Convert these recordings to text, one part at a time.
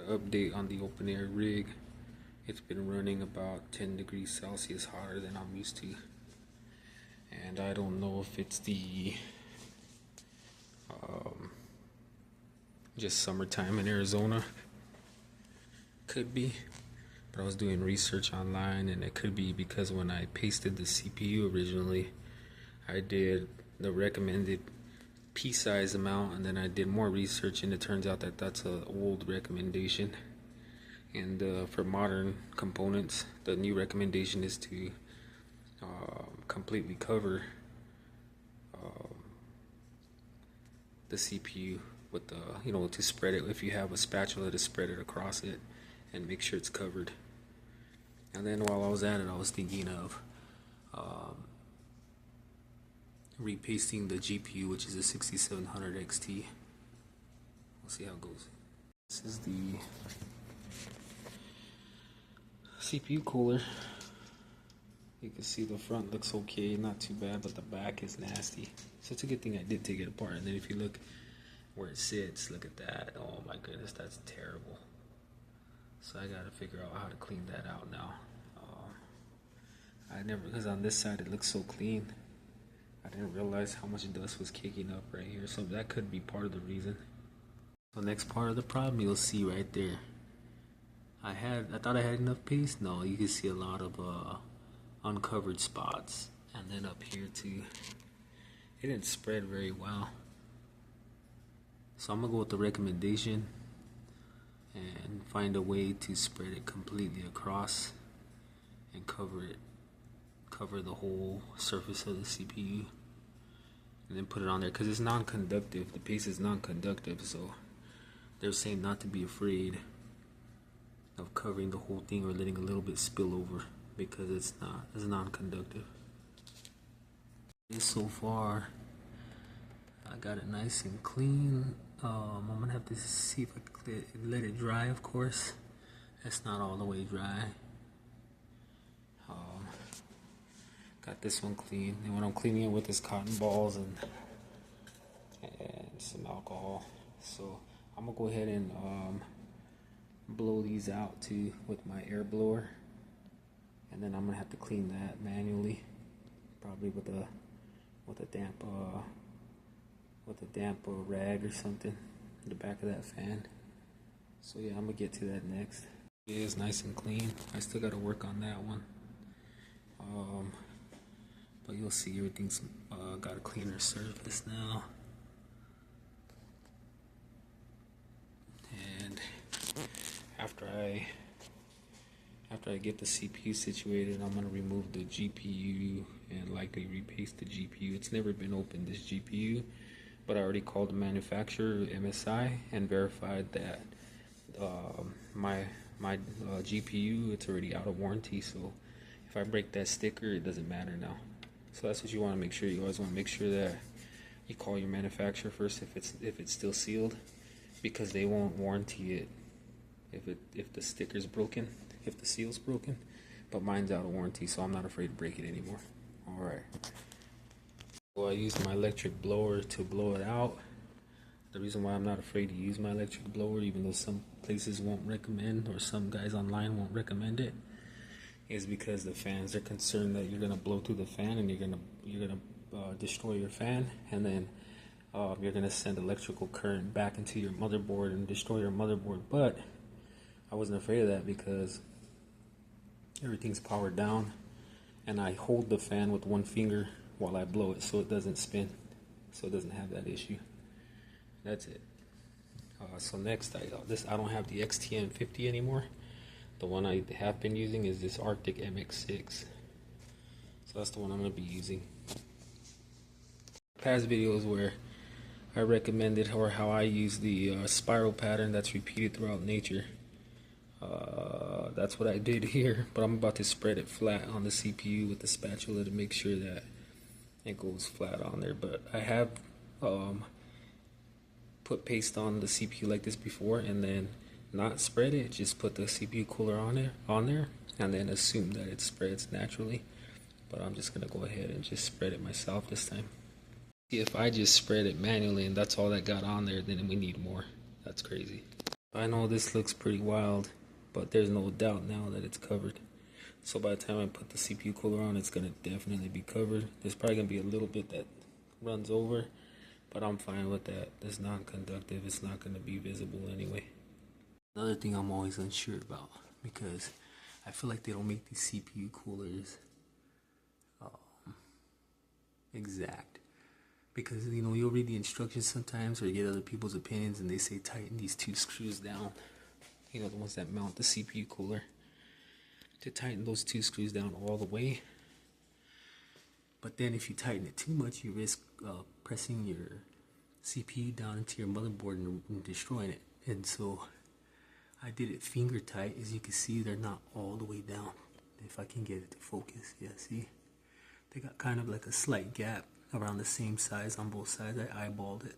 update on the open air rig. It's been running about 10 degrees Celsius hotter than I'm used to, and I don't know if it's the just summertime in Arizona. Could be, but I was doing research online, and it could be because when I pasted the CPU originally, I did the recommended P size amount, and then I did more research, and it turns out that that's an old recommendation. And for modern components, the new recommendation is to completely cover the CPU with the, to spread it. If you have a spatula, to spread it across it and make sure it's covered. And then while I was at it, I was thinking of repasting the GPU, which is a 6700 XT. We'll see how it goes. This is the CPU cooler. You can see the front looks okay, not too bad, but the back is nasty. So it's a good thing I did take it apart. And then if you look where it sits, look at that. Oh my goodness, that's terrible. So I gotta figure out how to clean that out now. Because on this side it looks so clean. I didn't realize how much dust was kicking up right here, so that could be part of the reason. So next part of the problem, you'll see right there. I thought I had enough paste. No, you can see a lot of uncovered spots, and then up here too. It didn't spread very well. So I'm gonna go with the recommendation and find a way to spread it completely across and cover the whole surface of the CPU, and then put it on there, because it's non-conductive. The paste is non-conductive, so they're saying not to be afraid of covering the whole thing or letting a little bit spill over, because it's non-conductive. So far I got it nice and clean. I'm gonna have to see if I can let it dry. Of course, it's not all the way dry. Got this one clean, and what I'm cleaning it with is cotton balls and some alcohol. So I'm gonna go ahead and blow these out too with my air blower, and then I'm gonna have to clean that manually, probably with a damp rag or something in the back of that fan. So yeah, I'm gonna get to that next. It is nice and clean. I still gotta work on that one. But you'll see everything's got a cleaner surface now. And after I get the CPU situated, I'm gonna remove the GPU and likely repaste the GPU. It's never been opened, this GPU, but I already called the manufacturer, MSI, and verified that my GPU, it's already out of warranty. So if I break that sticker, it doesn't matter now. So that's what you want to make sure. You always want to make sure that you call your manufacturer first if it's still sealed, because they won't warranty it if the sticker's broken, if the seal's broken. But mine's out of warranty, so I'm not afraid to break it anymore. Alright. Well, I used my electric blower to blow it out. The reason why I'm not afraid to use my electric blower, even though some places won't recommend, or some guys online won't recommend it, is because the fans are concerned that you're gonna blow through the fan and you're gonna destroy your fan, and then you're gonna send electrical current back into your motherboard and destroy your motherboard. But I wasn't afraid of that because everything's powered down, and I hold the fan with one finger while I blow it, so it doesn't spin, so it doesn't have that issue. That's it. So next, I don't have the XTM50 anymore. The one I have been using is this Arctic MX6. So that's the one I'm going to be using. Past videos where I recommended or how I use the spiral pattern that's repeated throughout nature. That's what I did here, but I'm about to spread it flat on the CPU with the spatula to make sure that it goes flat on there. But I have put paste on the CPU like this before, and then not spread it, just put the CPU cooler on there, and then assume that it spreads naturally. But I'm just gonna go ahead and just spread it myself this time. If I just spread it manually and that's all that got on there, then we need more. That's crazy. I know this looks pretty wild, but there's no doubt now that it's covered. So by the time I put the CPU cooler on, it's gonna definitely be covered. There's probably gonna be a little bit that runs over, but I'm fine with that. It's non-conductive, it's not gonna be visible anyway. Another thing I'm always unsure about, because I feel like they don't make these CPU coolers exact. Because, you know, you'll read the instructions sometimes or you get other people's opinions and they say tighten these 2 screws down. You know, the ones that mount the CPU cooler. To tighten those 2 screws down all the way. But then if you tighten it too much, you risk pressing your CPU down into your motherboard and destroying it. And so I did it finger tight. As you can see, they're not all the way down. If I can get it to focus, yeah, see? They got kind of like a slight gap around the same size on both sides. I eyeballed it.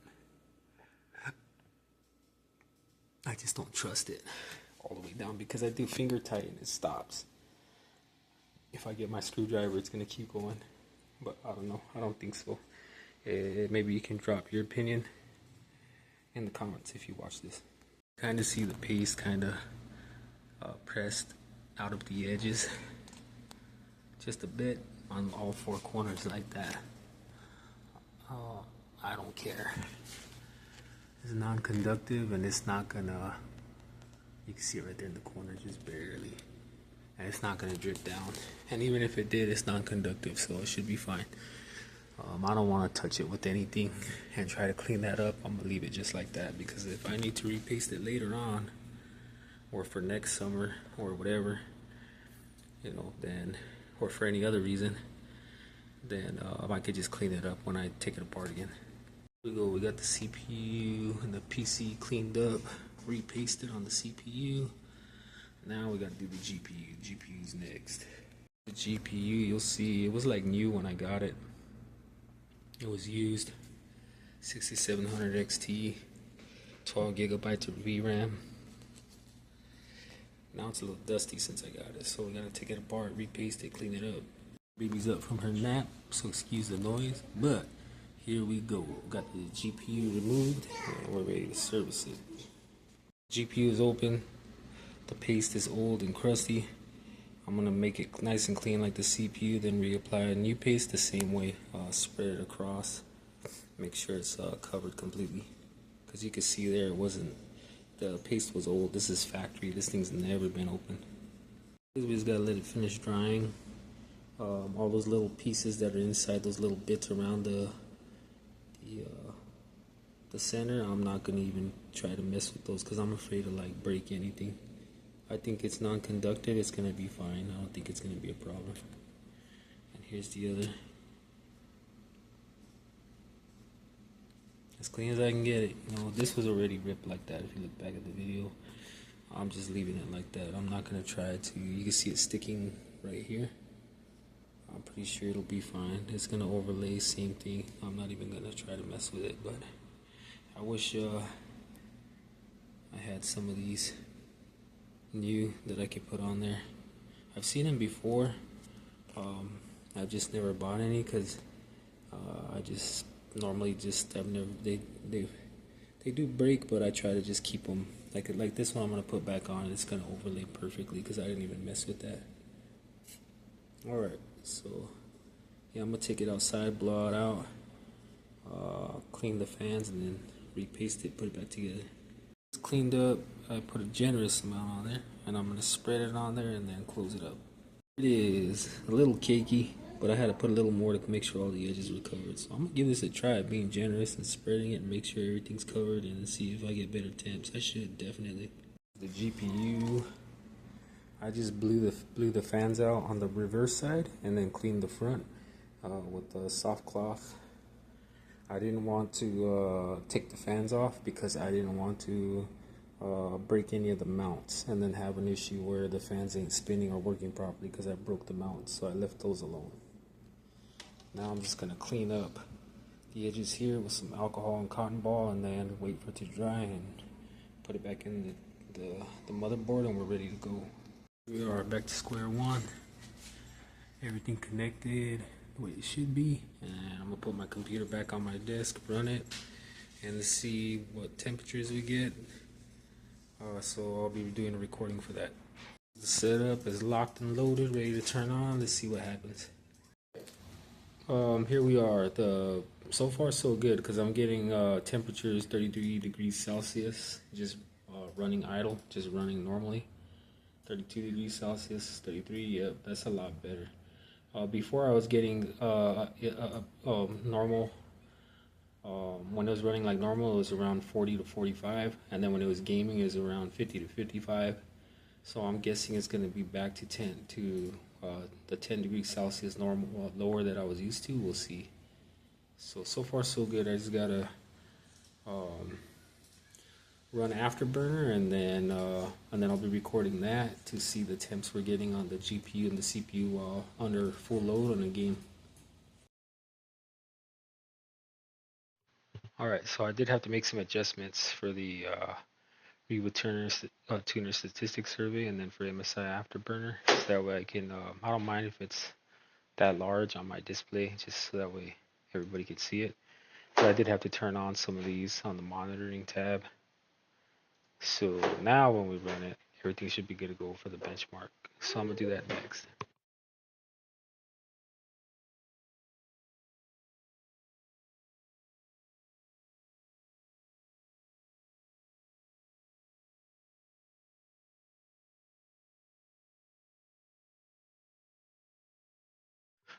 I just don't trust it all the way down because I do finger tight and it stops. If I get my screwdriver, it's gonna keep going, but I don't know. I don't think so. Maybe you can drop your opinion in the comments if you watch this. Kind of see the paste kind of pressed out of the edges, just a bit on all 4 corners like that. I don't care. It's non-conductive and it's not gonna, you can see it right there in the corner, just barely, and it's not gonna drip down. And even if it did, it's non-conductive, so it should be fine. I don't want to touch it with anything and try to clean that up. I'm gonna leave it just like that, because if I need to repaste it later on or for next summer or whatever, you know, then, or for any other reason, then I could just clean it up when I take it apart again. Here we go, we got the CPU and the PC cleaned up, repasted on the CPU. Now we got to do the GPU. GPU's next. The GPU, you'll see, it was like new when I got it. It was used, 6700 XT, 12 gigabytes of VRAM. Now it's a little dusty since I got it, so we gotta take it apart, repaste it, clean it up. Baby's up from her nap, so excuse the noise, but here we go. Got the GPU removed and we're ready to service it. GPU is open, the paste is old and crusty. I'm gonna make it nice and clean like the CPU, then reapply a new paste the same way. Spread it across, make sure it's covered completely. Because you can see there, it wasn't, the paste was old. This is factory, this thing's never been open. We just gotta let it finish drying. All those little pieces that are inside, those little bits around the center, I'm not gonna even try to mess with those because I'm afraid to like break anything. I think it's non-conductive, it's gonna be fine. I don't think it's gonna be a problem. And here's the other. As clean as I can get it. You know, this was already ripped like that if you look back at the video. I'm just leaving it like that. I'm not gonna try to, you can see it sticking right here. I'm pretty sure it'll be fine. It's gonna overlay, same thing. I'm not even gonna try to mess with it, but I wish I had some of these new that I could put on there. I've seen them before. I've just never bought any because I just normally just I've never they do break, but I try to just keep them like this one. I'm gonna put back on. It's gonna overlay perfectly because I didn't even mess with that. All right, so yeah, I'm gonna take it outside, blow it out, clean the fans, and then repaste it, put it back together. It's cleaned up. I put a generous amount on there, and I'm gonna spread it on there and then close it up. It is a little cakey, but I had to put a little more to make sure all the edges were covered. So I'm gonna give this a try, being generous and spreading it and make sure everything's covered and see if I get better temps. I should definitely. The GPU, I just blew the fans out on the reverse side and then cleaned the front with the soft cloth. I didn't want to take the fans off because I didn't want to break any of the mounts and then have an issue where the fans ain't spinning or working properly because I broke the mounts, so I left those alone. Now I'm just gonna clean up the edges here with some alcohol and cotton ball and then wait for it to dry and put it back in the motherboard, and we're ready to go. We are back to square one. Everything connected the way it should be, and I'm gonna put my computer back on my desk, run it, and see what temperatures we get. So I'll be doing a recording for that. The setup is locked and loaded, ready to turn on. Let's see what happens. Here we are. So far so good because I'm getting temperatures 33 degrees Celsius, just running idle, just running normally. 32 degrees Celsius, 33. Yep, that's a lot better. Before I was getting normal. When it was running like normal, it was around 40 to 45, and then when it was gaming, it was around 50 to 55. So I'm guessing it's going to be back to the 10 degrees Celsius normal, lower that I was used to. We'll see. So far so good. I just gotta run Afterburner, and then I'll be recording that to see the temps we're getting on the GPU and the CPU while under full load on the game. Alright, so I did have to make some adjustments for the tuner statistics survey, and then for MSI Afterburner, so that way I can, I don't mind if it's that large on my display, just so that way everybody can see it. But I did have to turn on some of these on the monitoring tab. So now when we run it, everything should be good to go for the benchmark. So I'm going to do that next.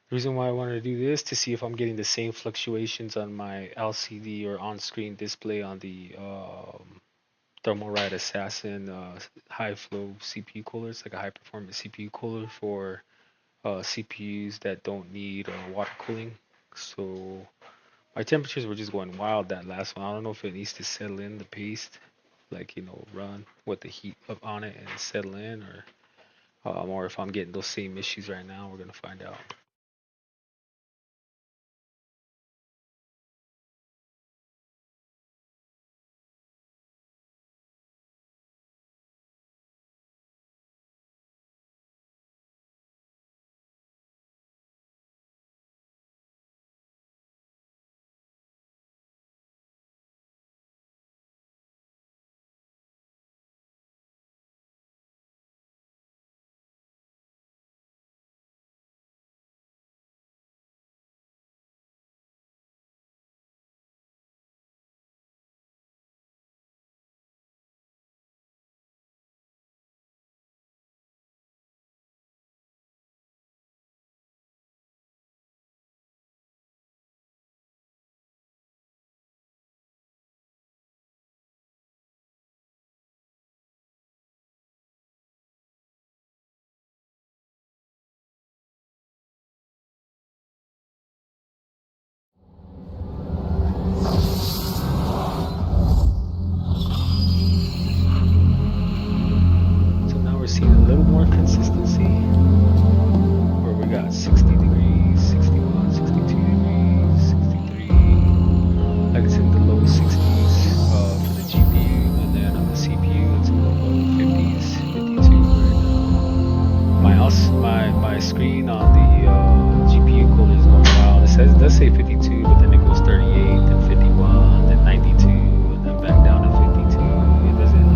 The reason why I wanted to do this to see if I'm getting the same fluctuations on my LCD or on-screen display on the Thermalright Assassin high flow CPU cooler. It's like a high performance CPU cooler for CPUs that don't need water cooling. So my temperatures were just going wild that last one. I don't know if it needs to settle in the paste, like, you know, run with the heat up on it and settle in, or if I'm getting those same issues right now. We're gonna find out. Seeing a little more consistency, where we got 60 degrees, 61, 62 degrees, 63, like it's in the low 60s for the GPU, and then on the CPU it's in the low 50s, 52 right now. My screen on the GPU cooler is going wild. It does say 52, but then it goes 38, then 51, then 92, and then back down to 52. It doesn't,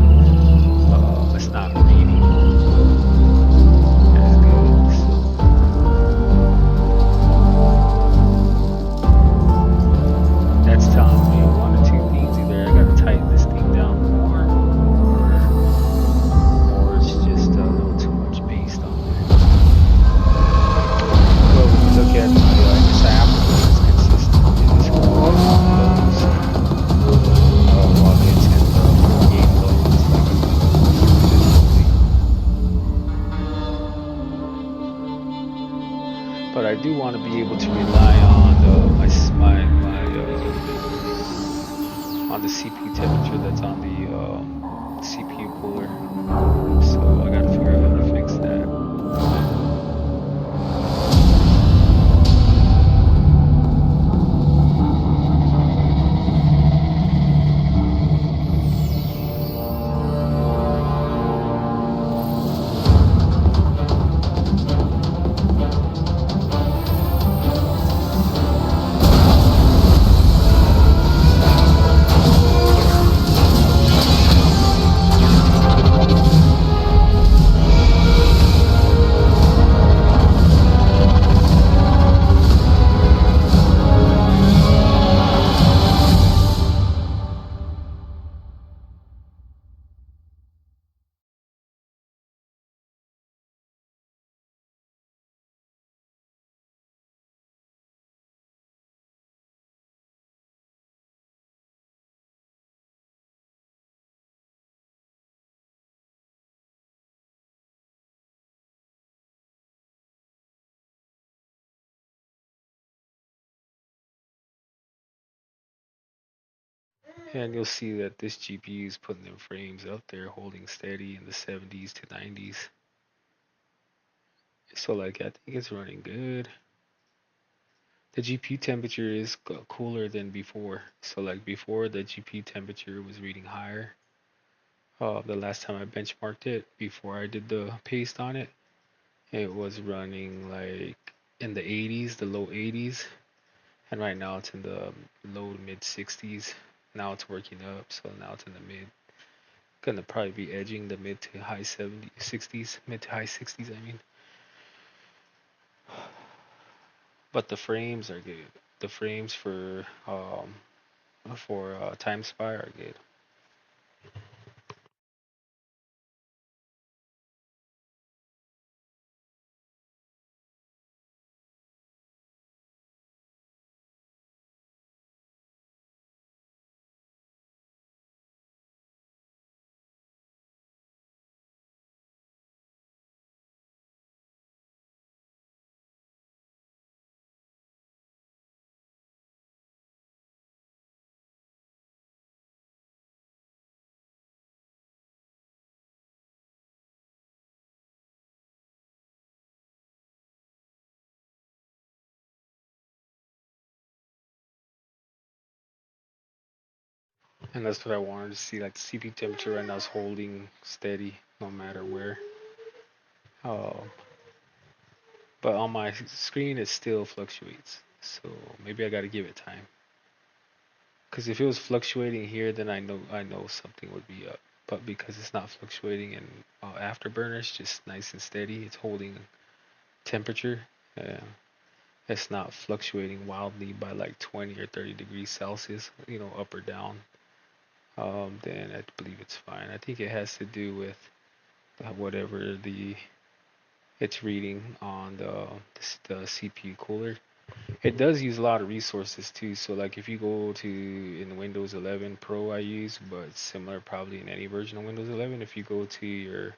it's not reading. That's telling me one or two things. Either I gotta tighten this thing down more, or it's just a little too much based on it. Well, when you look at my sample, it's consistent. It is lows, while it's in the game lows, but I do want to be able to rely on on the CPU temperature that's on the CPU cooler. So I gotta figure out how to fix that. And you'll see that this GPU is putting them frames up there holding steady in the 70s to 90s. So like I think it's running good. The GPU temperature is cooler than before. So like before the GPU temperature was reading higher. The last time I benchmarked it before I did the paste on it, it was running like in the 80s, the low 80s, and right now it's in the low to mid 60s. Now it's working up, so now it's in the mid. Gonna probably be edging the mid to high 70s, 60s, mid to high 60s. I mean, but the frames are good. The frames for Time Spy are good. And that's what I wanted to see. Like the CPU temperature right now is holding steady no matter where. Uh, but on my screen it still fluctuates. So maybe I got to give it time. Because if it was fluctuating here, then I know something would be up. But because it's not fluctuating and Afterburner is just nice and steady, it's holding temperature. Uh, it's not fluctuating wildly by like 20 or 30 degrees Celsius, up or down. Then I believe it's fine. I think it has to do with whatever it's reading on the CPU cooler. It does use a lot of resources too. So like if you go to in Windows 11 Pro I use, but it's similar probably in any version of Windows 11. If you go to your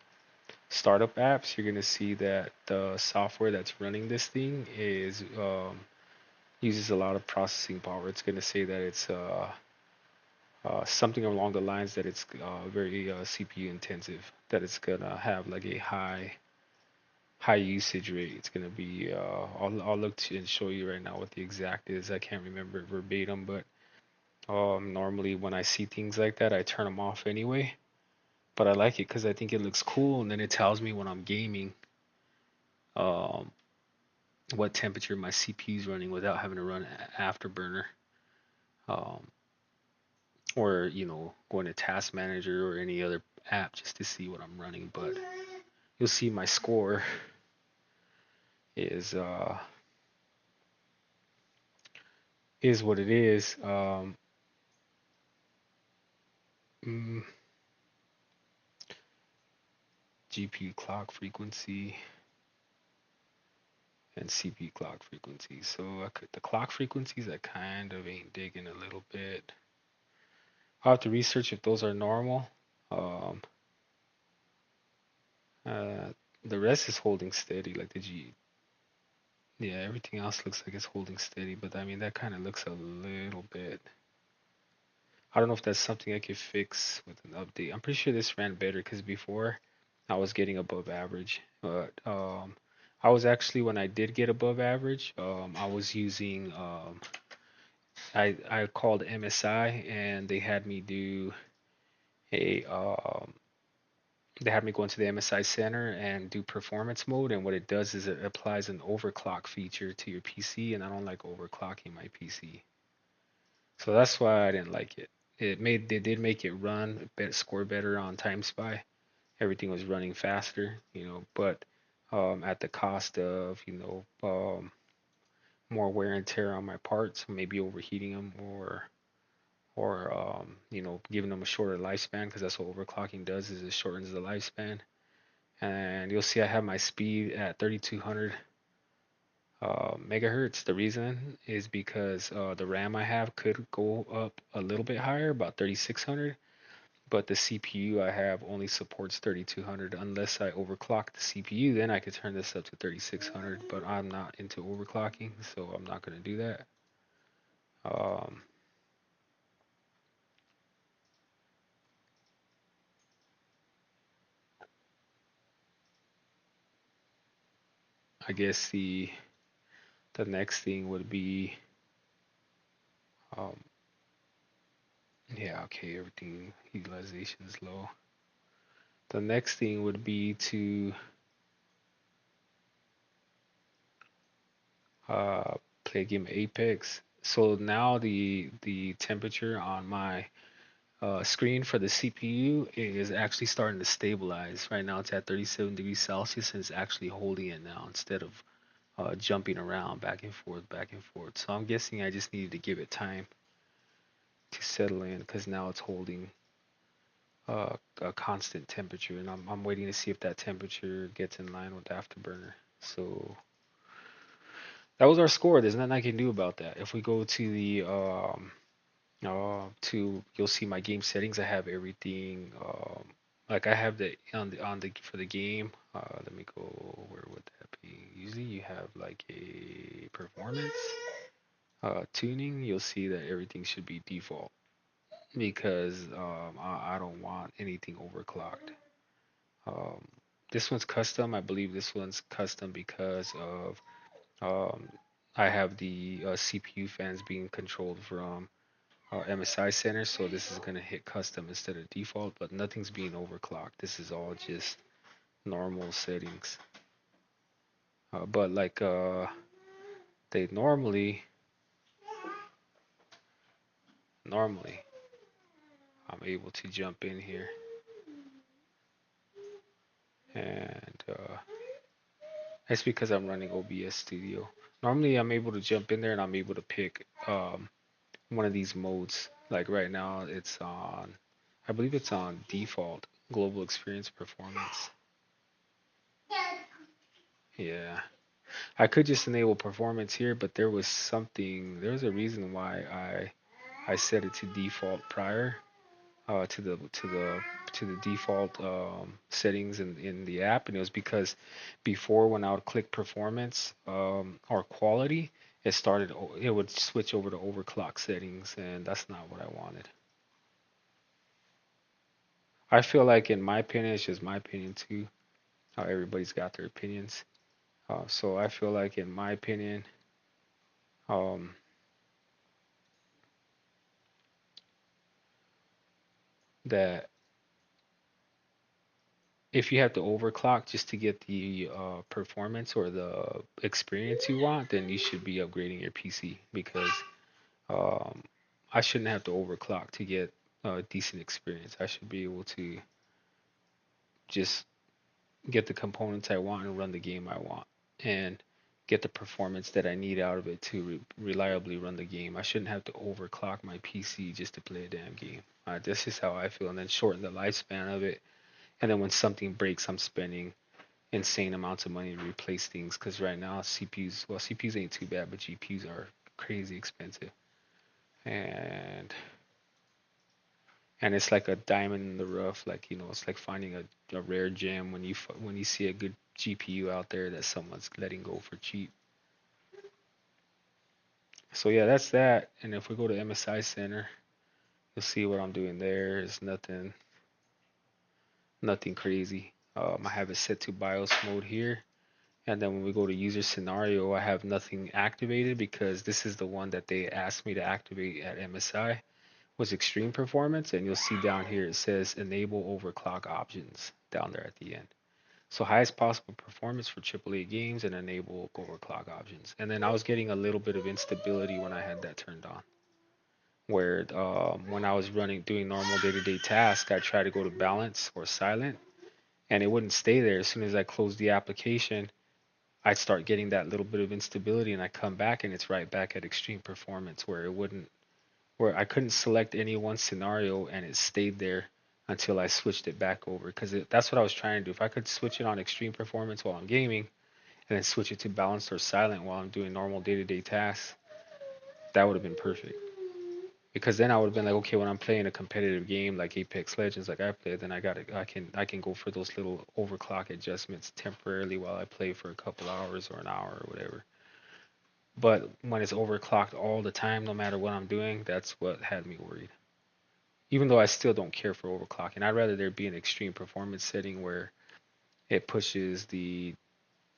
startup apps, you're gonna see that the software that's running this thing is uses a lot of processing power. It's gonna say that it's something along the lines that it's very CPU intensive. That it's gonna have like a high usage rate. It's gonna be I'll look to and show you right now what the exact is. I can't remember it verbatim, but normally when I see things like that, I turn them off anyway. But I like it because I think it looks cool, and then it tells me when I'm gaming um, what temperature my CPU is running without having to run Afterburner, um, or going to Task Manager or any other app just to see what I'm running. But you'll see my score is what it is. Mm, GPU clock frequency and CPU clock frequency. So the clock frequencies I kind of ain't digging a little bit. I'll have to research if those are normal. Um, uh, the rest is holding steady, like yeah, everything else looks like it's holding steady, but I mean that kind of looks a little bit. I don't know if that's something I could fix with an update. I'm pretty sure this ran better because before I was getting above average, but I was actually when I did get above average, I was using I called MSI and a they had me go into the MSI center and do performance mode, and what it does is it applies an overclock feature to your PC, and I don't like overclocking my PC. So that's why I didn't like it. They did make it run score better on Time Spy. Everything was running faster, but at the cost of, more wear and tear on my parts, maybe overheating them or giving them a shorter lifespan because that's what overclocking does is it shortens the lifespan. And you'll see I have my speed at 3200 megahertz. The reason is because the RAM I have could go up a little bit higher, about 3600, but the CPU I have only supports 3200 unless I overclock the CPU. Then I could turn this up to 3600, but I'm not into overclocking, so I'm not going to do that. Um, I guess the next thing would be, um, yeah, okay, everything utilization is low. The next thing would be to play a game of Apex. So now the temperature on my screen for the CPU is actually starting to stabilize. Right now it's at 37 degrees Celsius and it's actually holding it now instead of jumping around back and forth, back and forth. So I'm guessing I just needed to give it time to settle in because now it's holding a constant temperature, and I'm waiting to see if that temperature gets in line with Afterburner. So that was our score. There's nothing I can do about that. If we go to the you'll see my game settings. I have everything. Like I have the on the for the game. Let me go. Where would that be? Usually you have like a performance tuning. You'll see that everything should be default because I don't want anything overclocked. Um, this one's custom. I believe this one's custom because of um, I have the CPU fans being controlled from MSI Center, so this is gonna hit custom instead of default, but nothing's being overclocked. This is all just normal settings. But like they normally I'm able to jump in here and it's because I'm running OBS Studio. Normally I'm able to jump in there and I'm able to pick one of these modes. Like right now it's on, I believe it's on default, global experience performance. Yeah. I could just enable performance here, but there was a reason why I set it to default prior to the default settings in the app, and it was because before when I would click performance or quality, it would switch over to overclock settings, and that's not what I wanted. I feel like, in my opinion, it's just my opinion too. Everybody's got their opinions. So I feel like, in my opinion, um, that if you have to overclock just to get the performance or the experience you want, then you should be upgrading your PC because um, I shouldn't have to overclock to get a decent experience. I should be able to just get the components I want and run the game I want and get the performance that I need out of it to reliably run the game. I shouldn't have to overclock my PC just to play a damn game. This is how I feel, and then shorten the lifespan of it. And then when something breaks, I'm spending insane amounts of money to replace things because right now CPUs ain't too bad, but GPUs are crazy expensive. And it's like a diamond in the rough, like it's like finding a rare gem when you see a good GPU out there that someone's letting go for cheap. So yeah, that's that. And if we go to MSI Center, you'll see what I'm doing there is nothing crazy. I have it set to BIOS mode here. And then when we go to user scenario, I have nothing activated because this is the one that they asked me to activate at MSI, was extreme performance. And you'll see down here it says enable overclock options down there at the end. So highest possible performance for AAA games and enable overclock options. And then I was getting a little bit of instability when I had that turned on. Where when I was doing normal day-to-day tasks, I tried to go to balance or silent, and it wouldn't stay there. As soon as I closed the application, I'd start getting that little bit of instability, and I come back and it's right back at extreme performance where I couldn't select any one scenario and it stayed there until I switched it back over because that's what I was trying to do. If I could switch it on extreme performance while I'm gaming and then switch it to balanced or silent while I'm doing normal day-to-day tasks, that would have been perfect. Because then I would have been like, okay, when I'm playing a competitive game like Apex Legends, like I play, then I can go for those little overclock adjustments temporarily while I play for a couple hours or an hour or whatever. But when it's overclocked all the time, no matter what I'm doing, that's what had me worried. Even though I still don't care for overclocking, I'd rather there be an extreme performance setting where it pushes the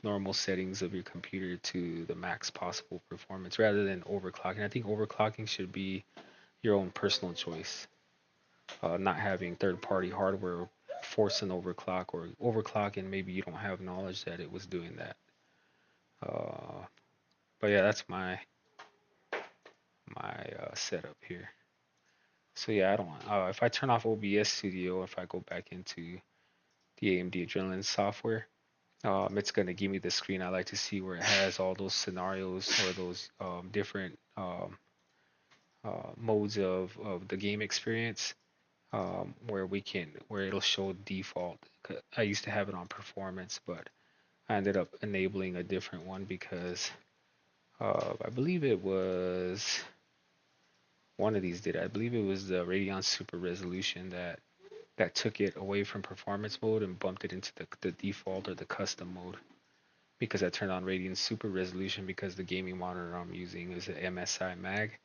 normal settings of your computer to the max possible performance rather than overclocking. I think overclocking should be your own personal choice. Not having third-party hardware force an overclock or overclock, and maybe you don't have knowledge that it was doing that. But yeah, that's my setup here. So yeah, I don't. If I turn off OBS Studio, if I go back into the AMD Adrenalin software, it's gonna give me the screen I like to see where it has all those scenarios or those different modes of the game experience, where it'll show default. I used to have it on performance, but I ended up enabling a different one because I believe it was one of these did. I believe it was the Radeon Super Resolution that took it away from performance mode and bumped it into the default or the custom mode, because I turned on Radeon Super Resolution because the gaming monitor I'm using is an MSI Mech.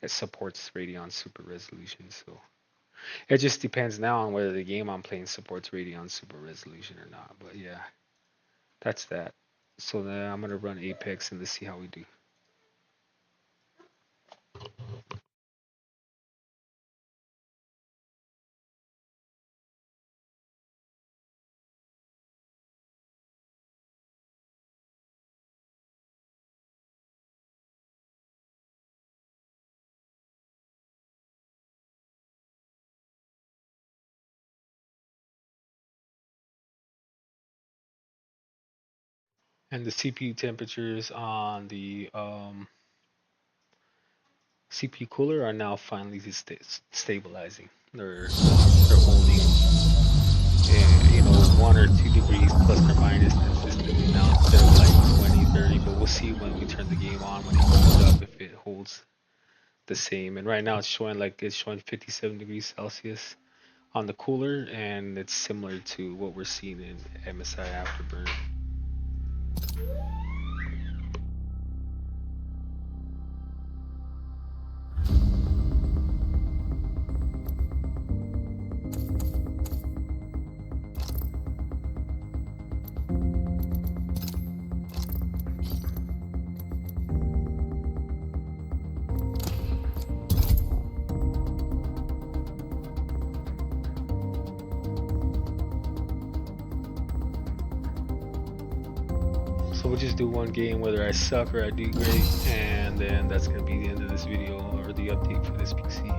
It supports Radeon Super Resolution, so it just depends now on whether the game I'm playing supports Radeon Super Resolution or not. But yeah, that's that. So then I'm gonna run Apex and let's see how we do. And the CPU temperatures on the CPU cooler are now finally stabilizing. They're holding, 1 or 2 degrees plus or minus consistently now instead of like 20, 30. But we'll see when we turn the game on when it boots up if it holds the same. And right now it's showing 57 degrees Celsius on the cooler, and it's similar to what we're seeing in MSI Afterburn. So we'll just do one game, whether I suck or I do great, and then that's going to be the end of this video or the update for this PC.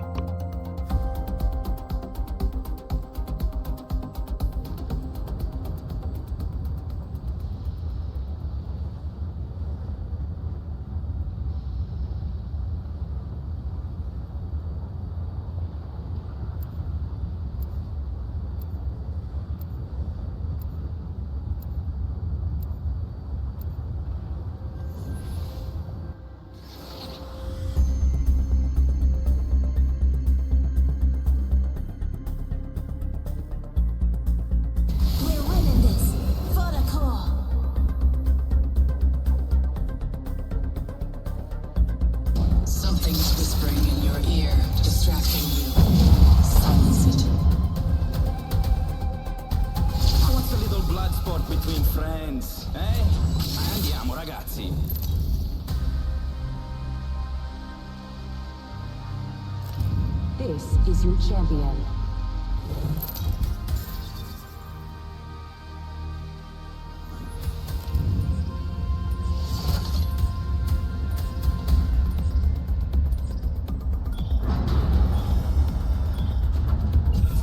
This is your champion.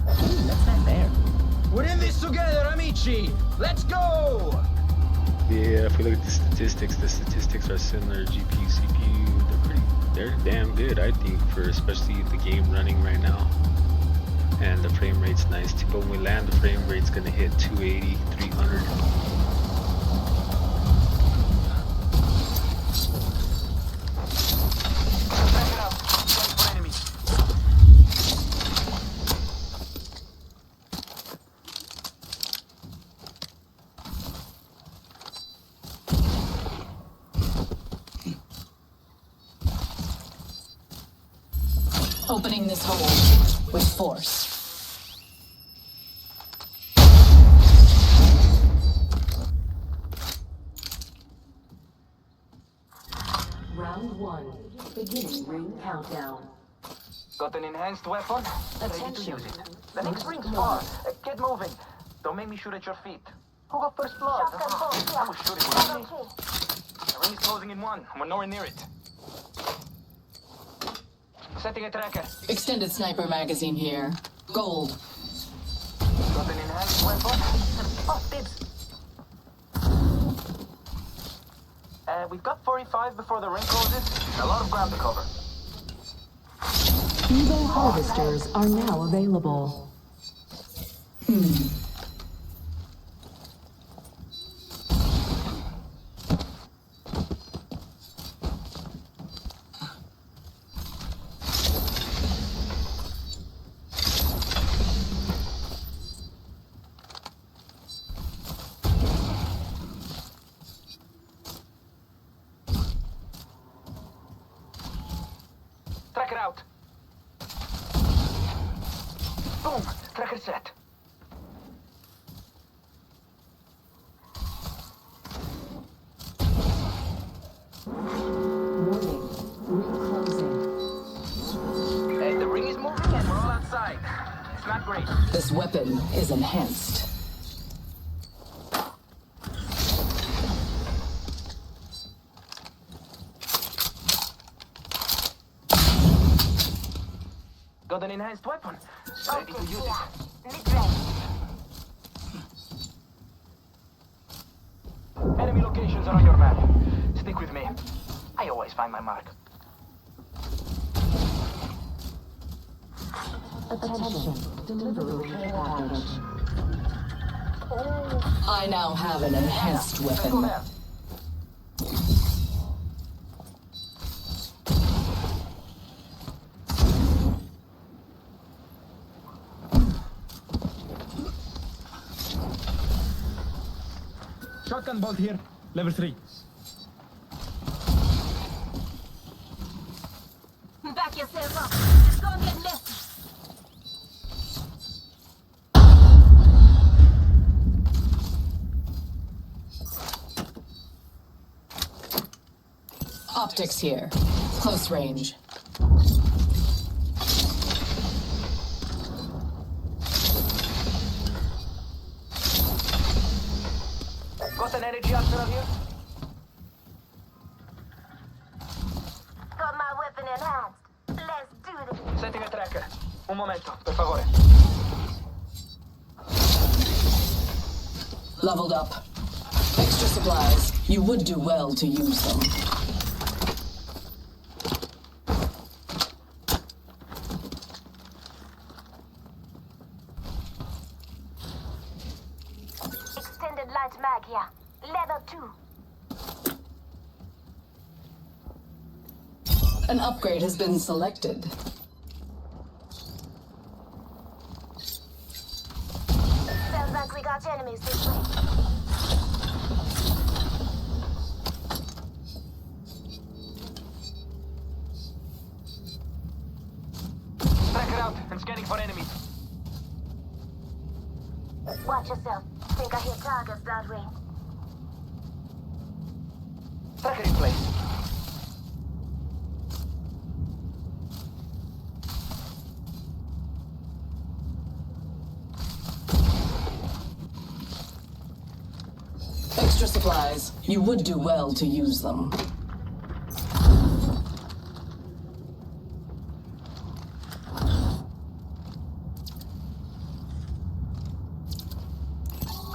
That's not fair. We're in this together, amici! Let's go! Yeah, if we look at the statistics are similar. GPU, CPU, they're damn good, I think, for especially the game running right now. And the frame rate's nice too, but when we land, the frame rate's gonna hit 280, 300. Opening this hole with force. Beginning ring countdown. Got an enhanced weapon? Ready to use it. The next ring's far. Get moving. Don't make me shoot at your feet. Who got first blood? I was shooting with me. The ring is closing in one. We're nowhere near it. Setting a tracker. Extended sniper magazine here. Gold. Got an enhanced weapon? Oh, dibs. We've got 45 before the ring closes. A lot of ground to cover. Evo harvesters are now available. Tracker out. Boom! Tracker set. Warning. Ring closing. The ring is moving and we're all outside. It's not great. This weapon is enhanced. Got an enhanced weapon. Ready to use it. Enemy locations are on your map. Stick with me. I always find my mark. Attention. Delivery care package. I now have an enhanced Let's go weapon. there. Shotgun bolt here, level 3. Back yourself up. It's gonna get messy. Optics here. Close range. Got an energy arsenal here? Got my weapon enhanced. Let's do this. Setting a tracker. Un momento, per favore. Leveled up. Extra supplies. You would do well to use them. Extended light mag here. Level 2. An upgrade has been selected. Sounds like we got enemies this way. Tracker out and scanning for enemies. Watch yourself. Think I hit targets that way. Tracker in place. Extra supplies. You would do well to use them.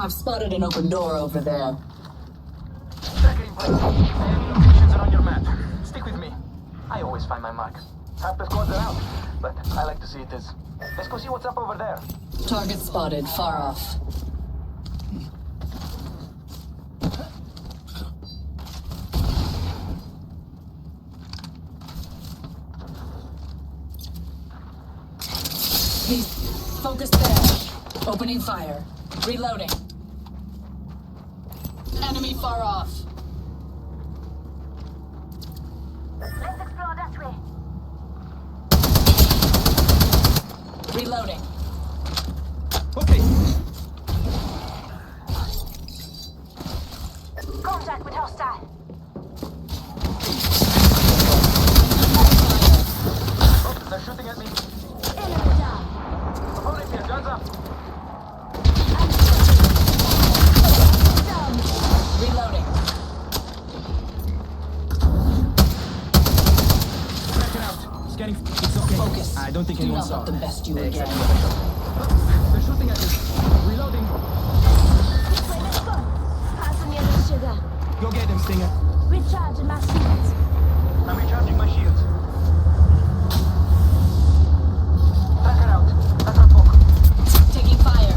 I've spotted an open door over there. Tracker in place. Enemy locations are on your map. Stick with me. I always find my mark. Half the squads are out, but I like to see it as. Let's go see what's up over there. Target spotted, far off. Please, focus there. Opening fire. Reloading. Enemy far off. Let's explore that way. Reloading. Okay, Contact with hostile. don't think Do anyone not saw. let them best you Except again. whoever shot. They're shooting at us. Reloading. This way, let's go. Passing near the sugar. Go get him, Stinger. Recharging my shields. I'm recharging my shields. Tracker out. Atrapok. Taking fire.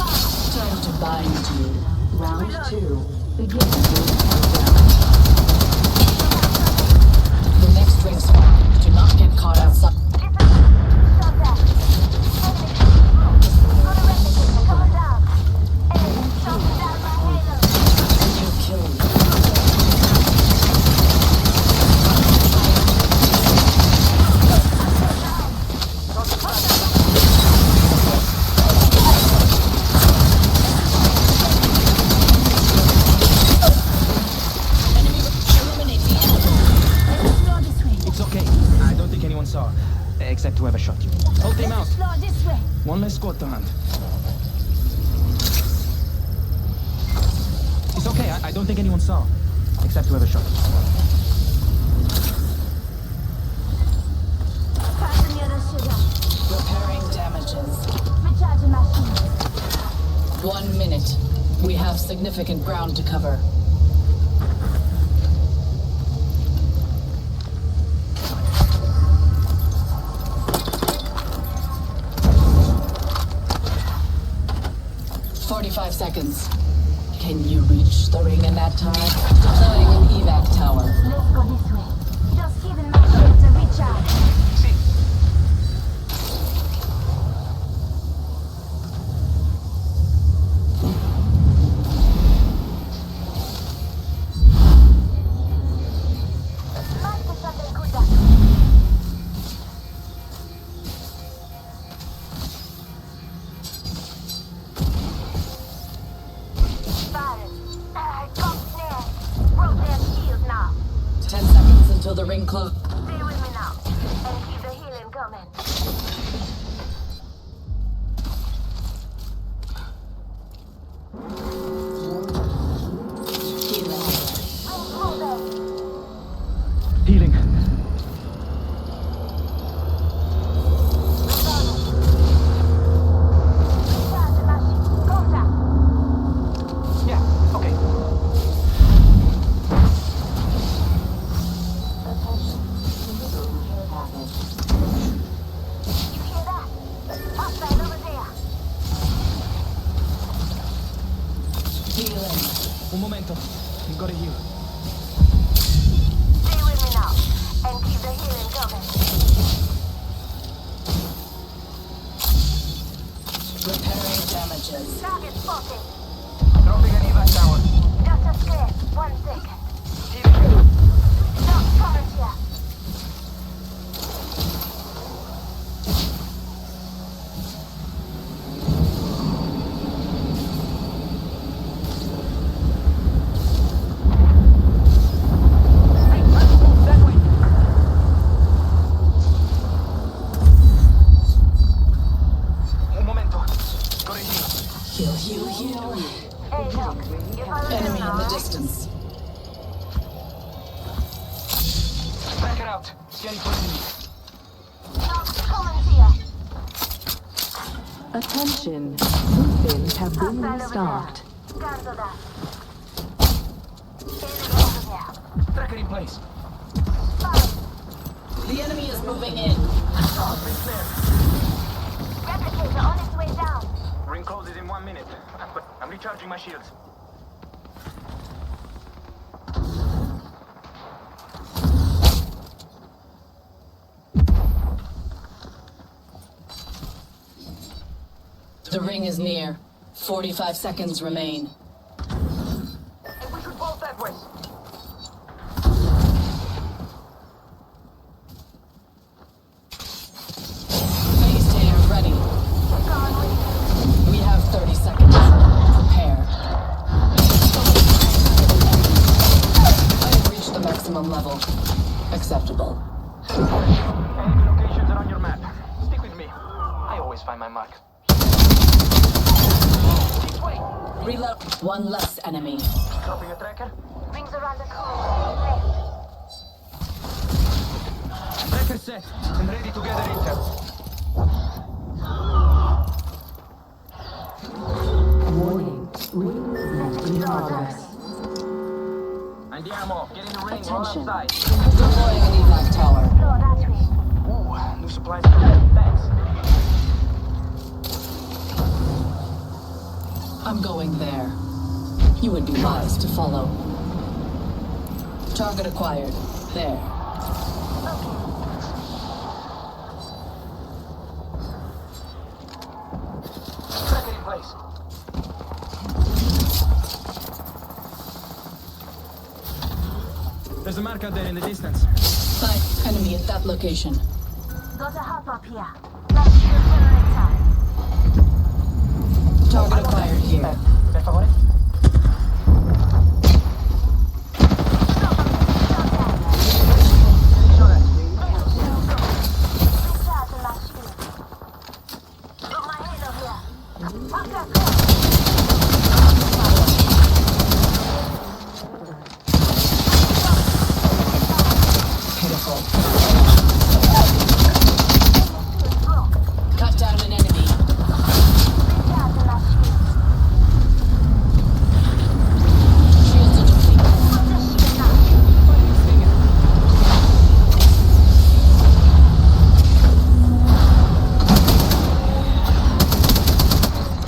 Time to bind you. Round 2. Begin. The next ring spawn. Do not get caught outside. Shot that. Enemy. Got a replicator coming down. Enemy shooting down my halo. You kill me. Eliminate the enemy. Explore this way. It's okay. I don't think anyone saw. Except whoever shot you. Hold him out. Explore this way. One less squad to hunt. It's okay. I don't think anyone saw. Except whoever shot you. Passing near the sugar. Repairing damages. Recharging my shields. 1 minute. We have significant ground to cover. "45 seconds. Can you reach the ring in that time? Deploying an evac tower. Let's go this way. Just giving my shields a recharge. See. Más que something good done. Got snare. Broke their shield now. 10 seconds until the ring closes. Stay with me now. And keep the healing coming. Healing. Recharging my shield. Contact. Yeah, okay. You hear that? Hostile over there. Healing. Un momento. You gotta heal. Stay with me now. And keep the healing coming. Repairing damages. Target spotted. Dropping an evac tower. Just a square. 1 second. Healing. Stop current here. Hey, let's move that way. Un momento. Gotta heal. Heal. Hey, look. You follow them Enemy in now, the right? distance. Tracker out. Scanning for enemies. Stop current here. Attention, food bins have been Hostile over restocked. there. Cancel that. Enemy over there. Tracker in place. Fire. The enemy is moving in. Replicator on its way down. Ring closes in 1 minute. But I'm recharging my shields. The ring is near. 45 seconds remain. And we should bolt that way. Phase tear ready. We have 30 seconds. Prepare. I have reached the maximum level. Acceptable. Enemy locations are on your map. Stick with me. I always find my mark. This way. Reload. One less enemy. Dropping a tracker. Rings around the corner. Left. Tracker set and ready to gather intel. Warning. Ring movement in progress. And the ammo. Get in the ring. Roll Attention. outside. Deploying an evac tower. Explore that way. Ooh, new supplies. Thanks. I'm going there. You would be wise to follow. Target acquired. There. Tracker in place. There's a mark out there in the distance. Sight enemy at that location. Got a hop up here. Let's shoot generator. Target acquired here. Per favore. Recharging my shield. Got my halo here. Pop that gun. Pitiful. Broke. Cut down an enemy. Recharging my shield. Shields are depleted. Put the shield now.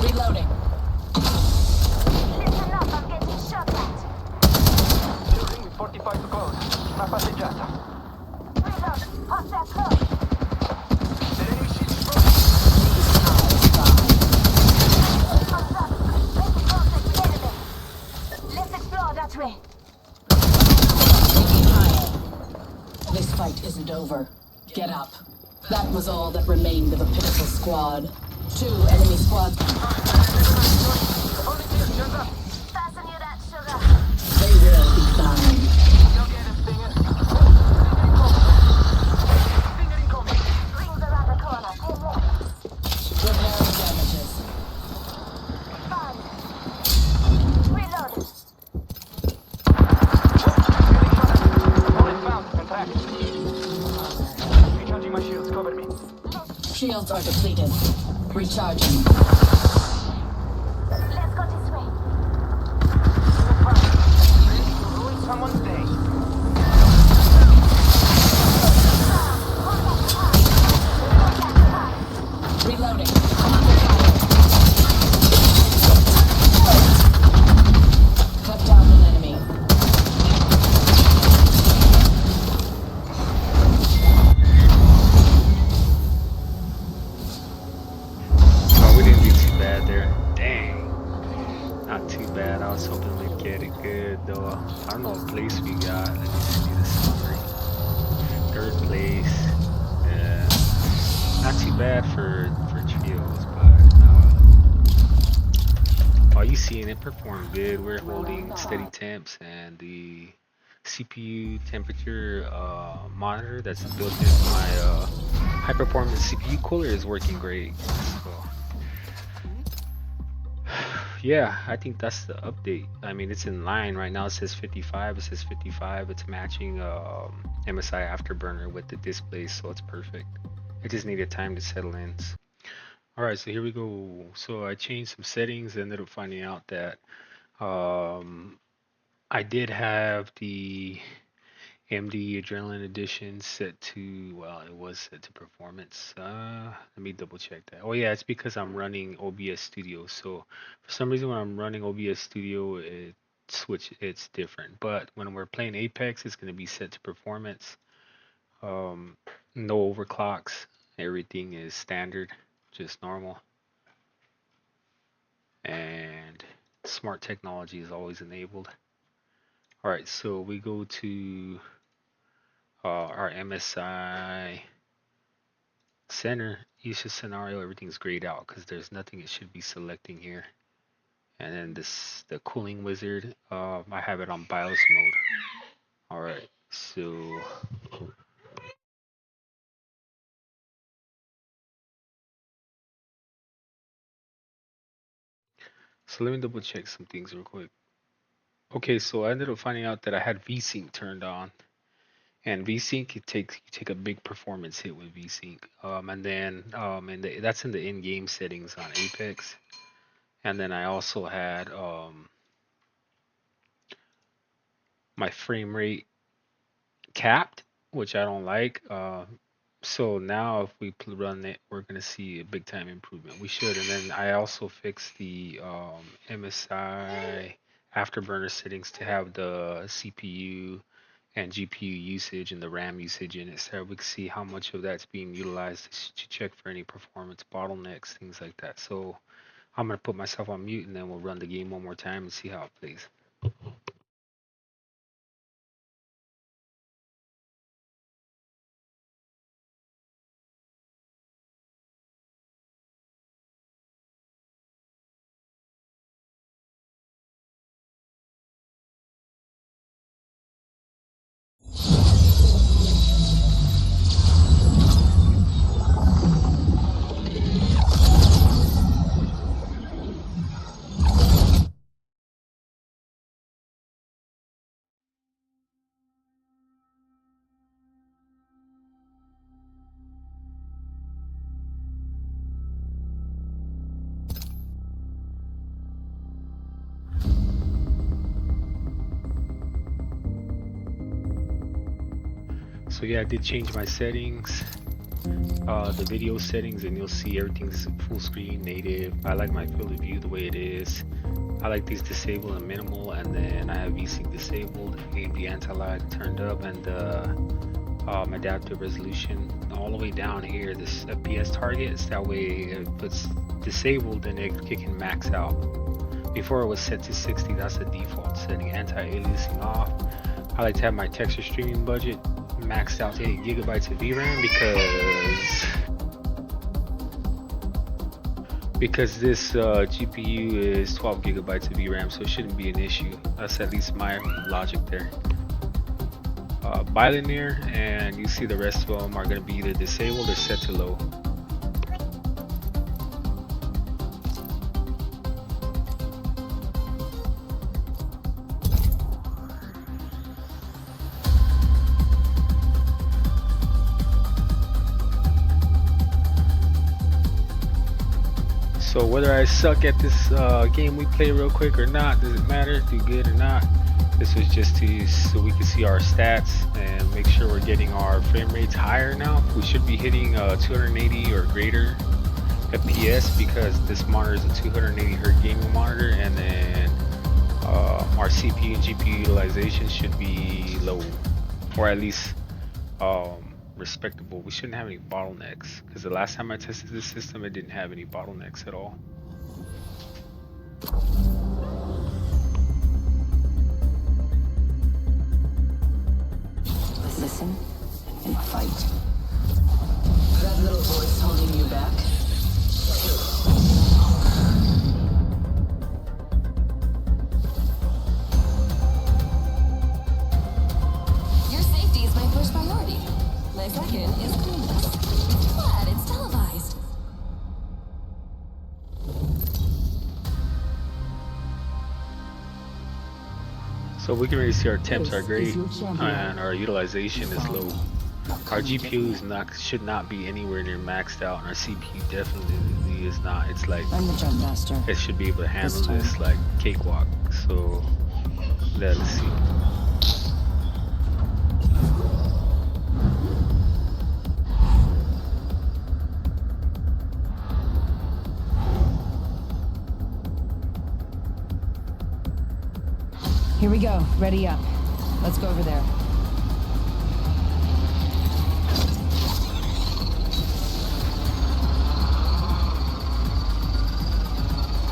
Reloading. Listen up, I'm getting shot at. Still ring with 45 to close. Una passeggiata. Reload. Pop that close. The enemy shield is broken. Comes up. Making contact with enemy. Let's explore that way. Taking fire. This fight isn't over. Get up. That was all that remained of a pitiful squad. 2 enemy squads. Opponent here, turns up. Fasten you that sugar. They will be found. Go get him, Stinger. Stinger incoming. Rings around the corner. 10 left. Repairing damages. Fine. Reload. Opponent found and tracked. Recharging my shields. Cover me. Shields are depleted. Recharging. Let's go this way. Ready to ruin someone's day. Reloading. Cut down an enemy. Oh, we didn't do too bad there. Dang. Not too bad. I was hoping we'd get it good though. I don't know what place we got. Let me see the summary. 3rd place. Yeah. Not too bad for trios, but all you seeing it performed good. We're holding steady temps and the CPU temperature monitor that's built into my high performance CPU cooler is working great. So yeah, I think that's the update. I mean, it's in line right now. It says 55. It says 55. It's matching MSI Afterburner with the display, so it's perfect. It just needed time to settle in. All right, so here we go. So I changed some settings. Ended up finding out that I did have the AMD Adrenaline Edition set to, well, it was set to performance. Let me double check that. Oh yeah, it's because I'm running OBS Studio. So for some reason when I'm running OBS Studio, it's different. But when we're playing Apex, it's going to be set to performance. No overclocks. Everything is standard, just normal. And smart technology is always enabled. All right, so we go to our MSI center usage scenario. Everything's grayed out because there's nothing it should be selecting here. And then the cooling wizard, I have it on BIOS mode. All right, so let me double check some things real quick. Okay, so I ended up finding out that I had VSync turned on, And VSync, you take a big performance hit with VSync. And then that's in the in-game settings on Apex. And then I also had my frame rate capped, which I don't like. So now if we run it, we're gonna see a big time improvement. We should. And then I also fixed the MSI afterburner settings to have the CPU and GPU usage and the RAM usage in it, so we can see how much of that's being utilized to check for any performance bottlenecks, things like that. So I'm gonna put myself on mute and then we'll run the game one more time and see how it plays. So yeah, I did change my settings, the video settings, and you'll see everything's full screen, native. I like my field of view the way it is. I like these disabled and minimal, and then I have VSync disabled, AMD anti-lag turned up, and adaptive resolution all the way down here. This FPS targets, that way if it's disabled, then it can max out. Before it was set to 60, that's the default setting. Anti-aliasing off. I like to have my texture streaming budget maxed out to 8 gigabytes of VRAM because this GPU is 12 gigabytes of VRAM, so it shouldn't be an issue. That's at least my logic there. Bilinear, and you see the rest of them are going to be either disabled or set to low. So whether I suck at this game we play real quick or not, does it matter? Do good or not? This was just so we can see our stats and make sure we're getting our frame rates higher now. We should be hitting 280 or greater FPS because this monitor is a 280 Hz gaming monitor, and then our CPU and GPU utilization should be low, or at least respectable. We shouldn't have any bottlenecks because the last time I tested this system, it didn't have any bottlenecks at all. Listen and fight. That little voice holding you back? Your safety is my first priority. My second is cleanliness. Glad it's televised. So we can really see our temps are great and our utilization is low. Our GPU should not be anywhere near maxed out, and our CPU definitely is not. It's like I'm the jump master. It should be able to handle this like cakewalk. So let's see. Here we go. Ready up. Let's go over there.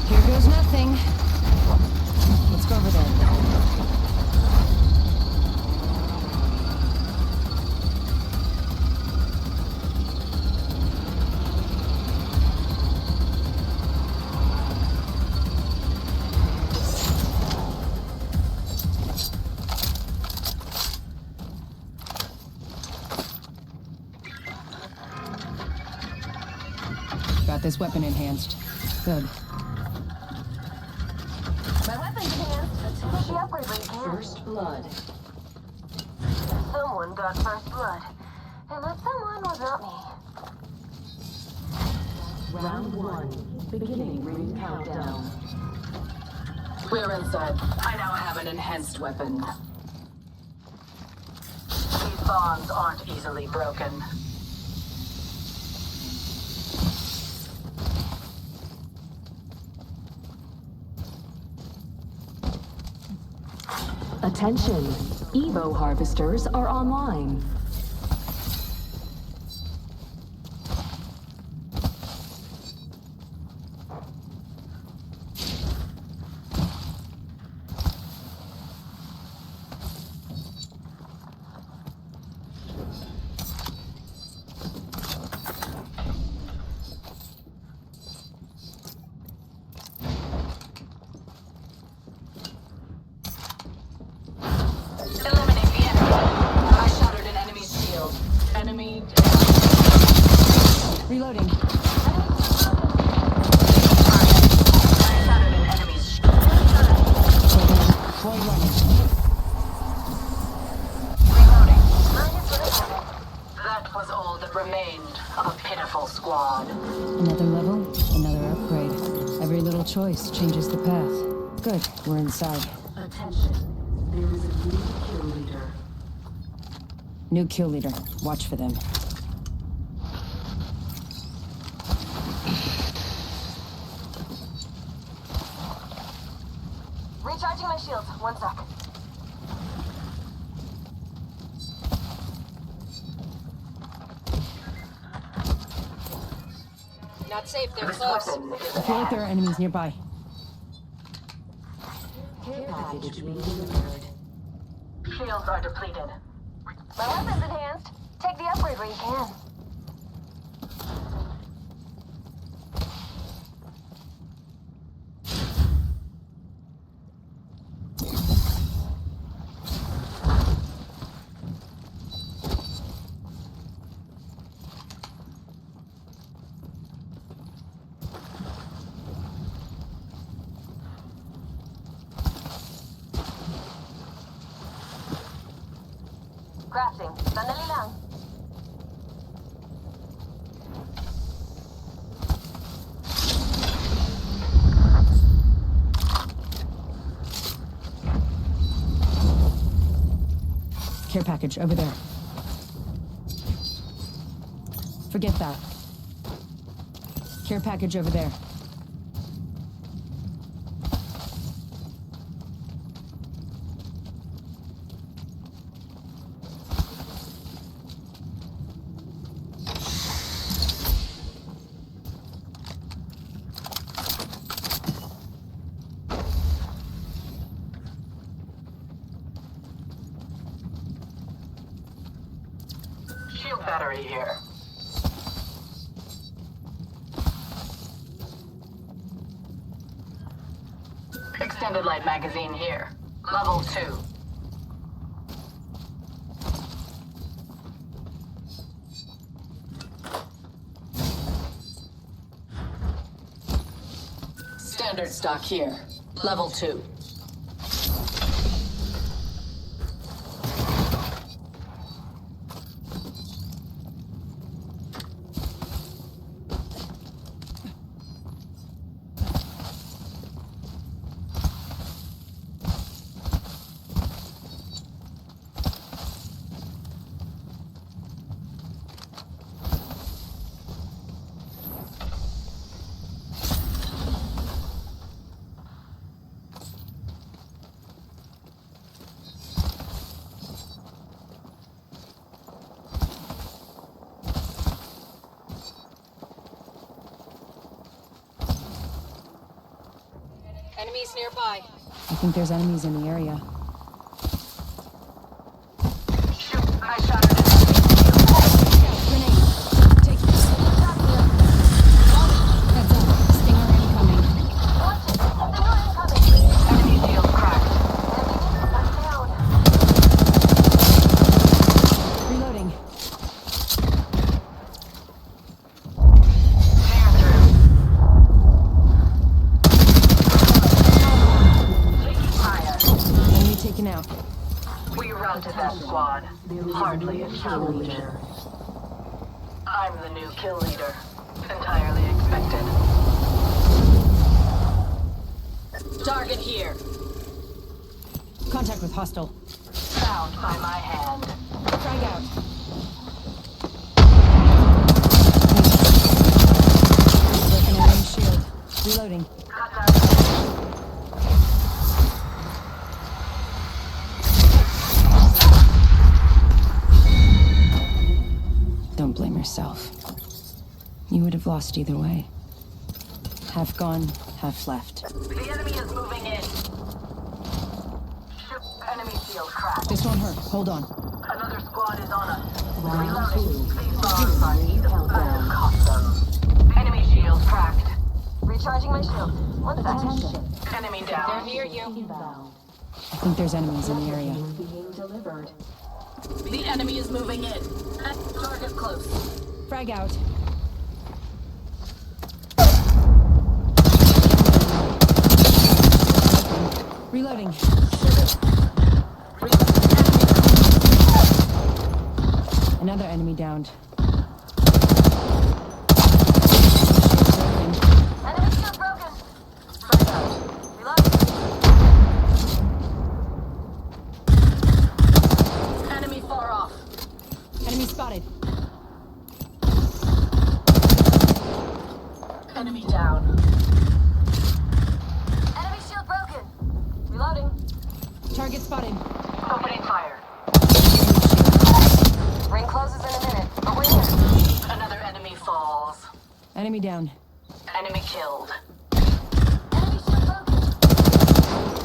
Here goes nothing. Let's go over there. Got this weapon enhanced. Good. My weapon's enhanced. Let's finish the upgrade rate here. First blood. Someone got first blood. And that someone was not me. Round 1. Beginning ring countdown. We're inside. I now have an enhanced weapon. These bonds aren't easily broken. Attention! Evo harvesters are online. Eliminate the enemy. I shattered an enemy's shield. Enemy. Reloading. I shattered an enemy's shield. Void running. Reloading. That was all that remained of a pitiful squad. Another level, another upgrade. Every little choice changes the path. Good, we're inside. Attention! There is a new kill leader. New kill leader. Watch for them. Recharging my shields. 1 sec. Not safe, they're This close. weapon is I feel like there are enemies nearby. Care package being delivered. Shields are depleted. My weapon's enhanced. Take the upgrade where you can. Crafting. Sandali lang. Care package over there. Forget that. Care package over there. Shield battery here. Extended light magazine here. Level 2. Standard stock here. Level 2. Enemies nearby. I think there's enemies in the area. Shoot! I shot it. Grenade. Take this. Heads up. Stinger incoming. Watch it. More incoming. Enemy shield cracked. I'm down. Reloading. Tear through. Taking fire. Enemy taken out. We routed that squad. Hardly a kill leader. I'm the new kill leader. Entirely expected. Target here. Contact with hostile. Found by my hand. Frag out. Broken enemy shield. Reloading. Cut down. Don't blame yourself. You would have lost either way. Half gone, half left. The enemy is moving in. Enemy shield cracked. This won't hurt. Hold on. Another squad is on us. Round Reloading. two. These bombs are either custom. Enemy shield cracked. Recharging my shield. One sec. Enemy down. They're near you. I think there's enemies in the area. The enemy is moving in. Target close. Frag out. Reloading. Another enemy downed. Enemy shield broken. Reload. Enemy far off. Enemy spotted. Enemy down. Enemy shield broken. Reloading. Target spotted. Opening fire. Ring closes in a minute, but we're here. Another enemy falls. Enemy down. Enemy killed. Enemy shield broken.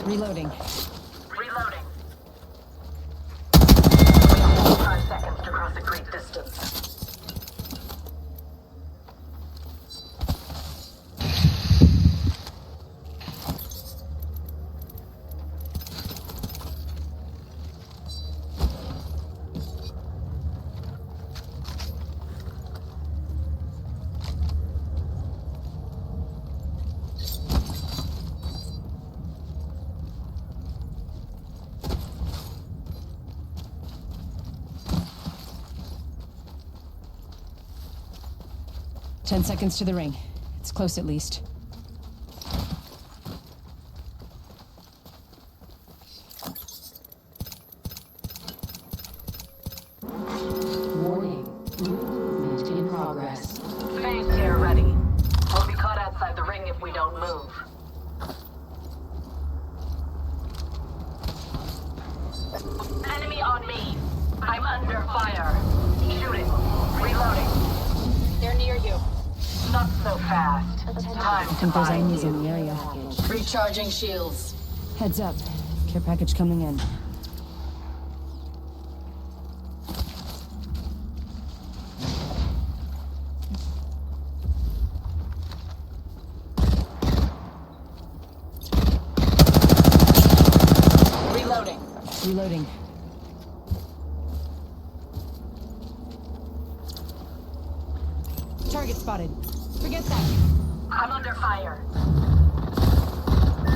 Reloading. Reloading. We have 5 seconds to cross a great distance. Ten seconds to the ring. It's close at least. Warning. Movement in progress. Phase tear ready. We'll be caught outside the ring if we don't move. Enemy on me. I'm under fire. Shooting. Reloading. They're near you. Not so fast. Time I to think there's find enemies you. in the area. Recharging shields. Heads up. Care package coming in. Reloading. Reloading. Target spotted. Forget that. I'm under fire.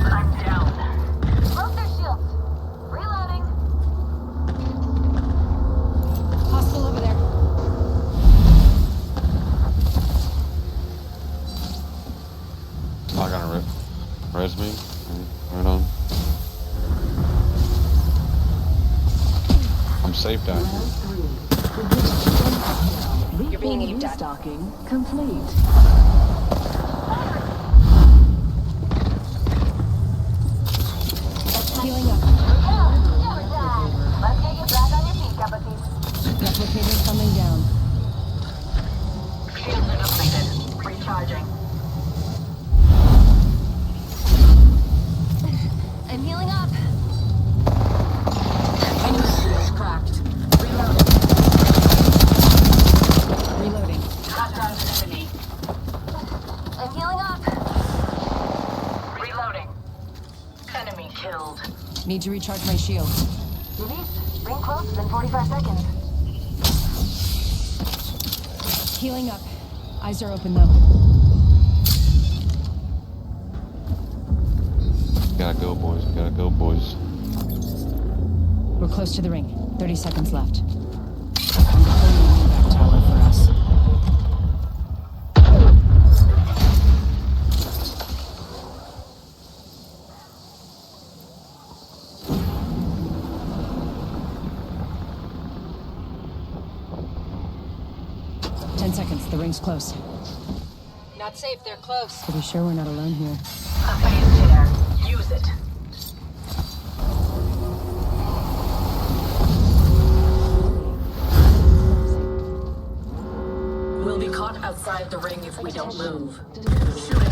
I'm down. Broke their shields. Reloading. Hostile over there. I got a res me. Right on. I'm safe down here. You're being aimed at. Stocking complete. Healing up. Never die. Let's get you back on your feet, Capatis. Replicator coming down. Shields are depleted. Recharging. I'm healing up. Enemy shield cracked. Reloading. Reloading. Cut down an enemy. I'm healing up. Reloading. Enemy killed. Need to recharge my shields. Release. Ring closes in 45 seconds. Healing up. Eyes are open though. Gotta go, boys. Gotta go, boys. We're close to the ring. 30 seconds left. I'm deploying a back tower for us. The ring's close. Not safe, they're close. Pretty sure we're not alone here. A phase tear. Use it. We'll be caught outside the ring if we don't move. Shoot it.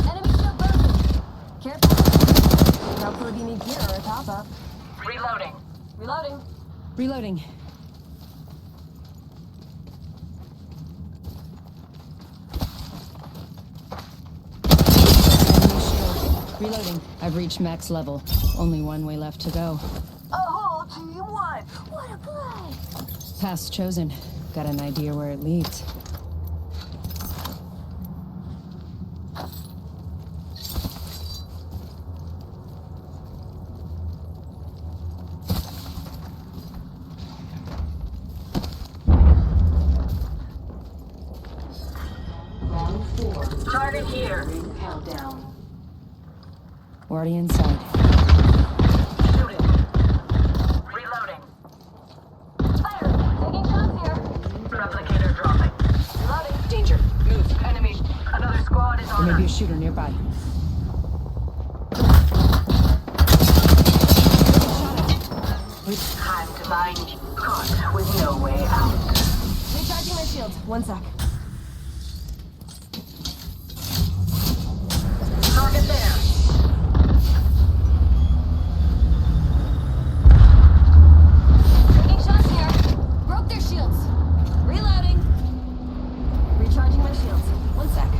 Enemy shield broken. Careful. Hopefully you need gear or a top up. Reloading. Reloading. Reloading. Reloading. I've reached max level. Only one way left to go. A whole team won. What a play. Path chosen. Got an idea where it leads. Target here. Countdown. We're already inside. Shoot it. Reloading. Fire. Taking shots here. Replicator dropping. Reloading. Danger. Move. Enemy. Another squad is There on may be a us. shooter nearby. Time to find you. Caught with no way out. Recharging my shield. 1 sec. Target there. Taking shots here. Broke their shields. Reloading. Recharging my shields. 1 sec.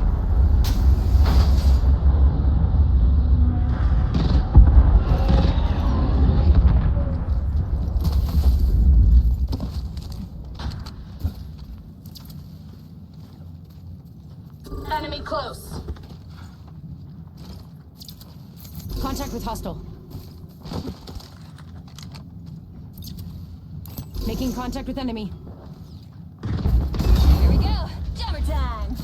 Enemy close. Contact with hostile. Making contact with enemy. Here we go. Jammer time.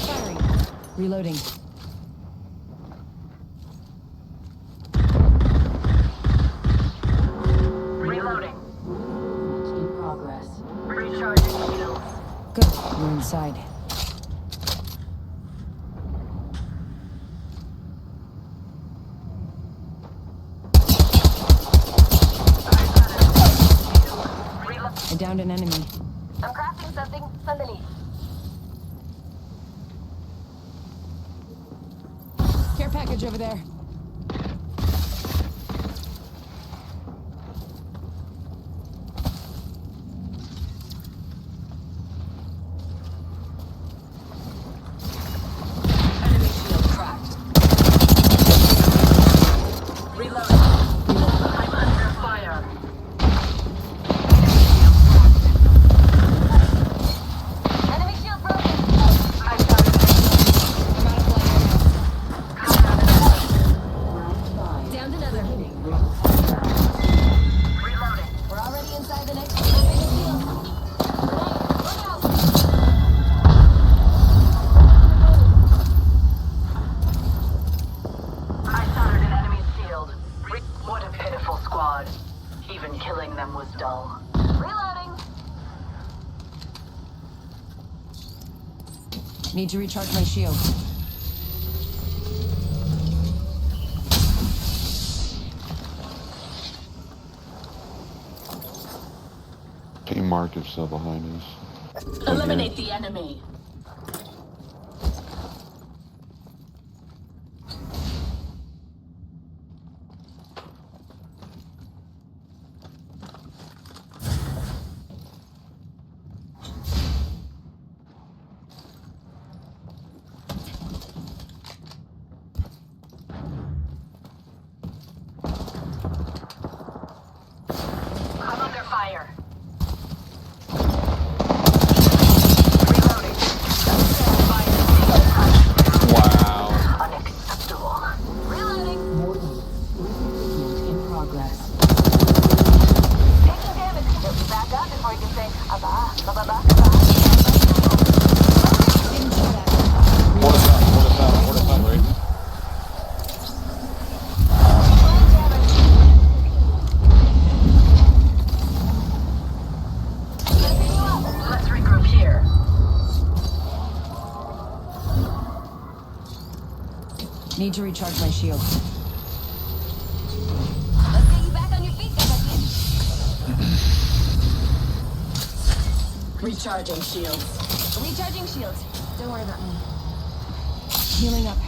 Firing. Reloading. Reloading. In progress. Recharging shields. Good. We're inside. I downed an enemy. I'm crafting something underneath. Care package over there. Enemy shield cracked. Reloading. I'm under fire. Enemy shield broken. I got it. I'm out of light. Downed another. Reloading. We're already inside the next elevated shield. Grenade. Look out. I shattered an enemy's shield. What a pitiful squad. Even killing them was dull. Reloading. Need to recharge my shield. Team Mark is still behind us. Eliminate the enemy. I'm under fire. Reloading. Need to recharge my shields. Let's get you back on your feet, Captain. Recharging shields. Recharging shields. Don't worry about me. Healing up.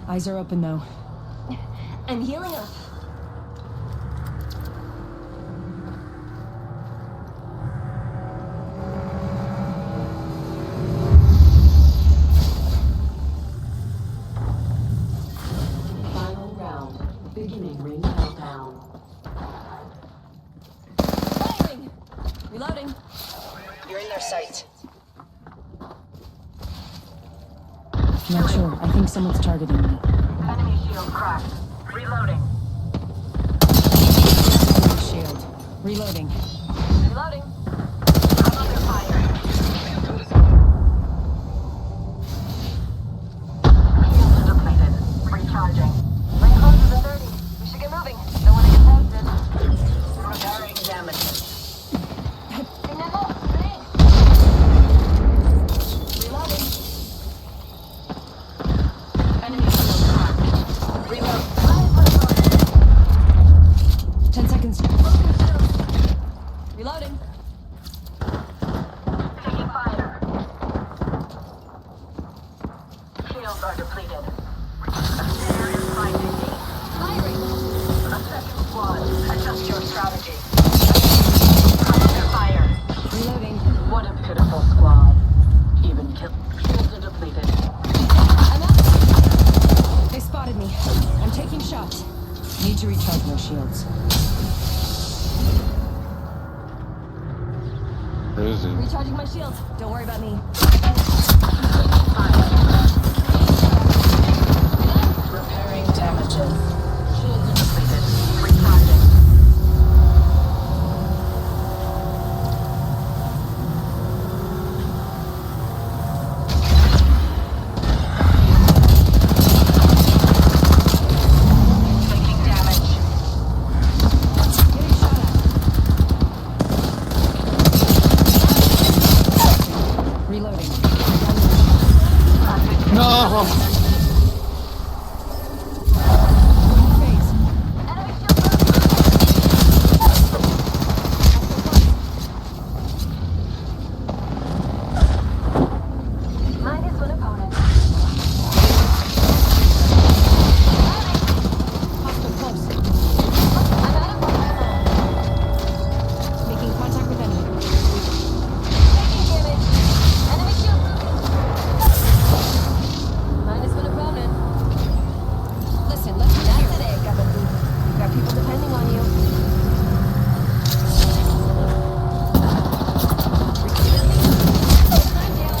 Eyes are open though. I'm healing up. Final round. Beginning ring countdown. Firing. Reloading. You're in their sight. Not sure. I think someone's targeting me. Enemy shield cracked. Reloading. Shield. Reloading. Reloading. I'm under fire. Shields are depleted. Recharging. Ring closes in 30. We should get moving. Don't want to get posted. Repairing damages. Reloading. Enemy shield cracked. Reload. 10 seconds. Reloading. Taking fire. Shields are depleted. A serious fight indeed. Firing. A second squad. Adjust your strategy. I'm under fire. Reloading. What a pitiful squad. Even kill. Shields are depleted. I'm out. They spotted me. I'm taking shots. Need to recharge my shields. Where is he? Recharging my shields. Don't worry about me. Repairing damages. Shields are depleted. Recharging. Taking damage. Getting shot at. Reloading. No! Phase. Enemy shield closed. Minus one opponent. Hostile close. I'm out of fire. Making contact with enemy. Taking damage. Enemy shield broken. Minus one opponent. Listen, let's That's it, Captain. We've got people depending on you. Time down.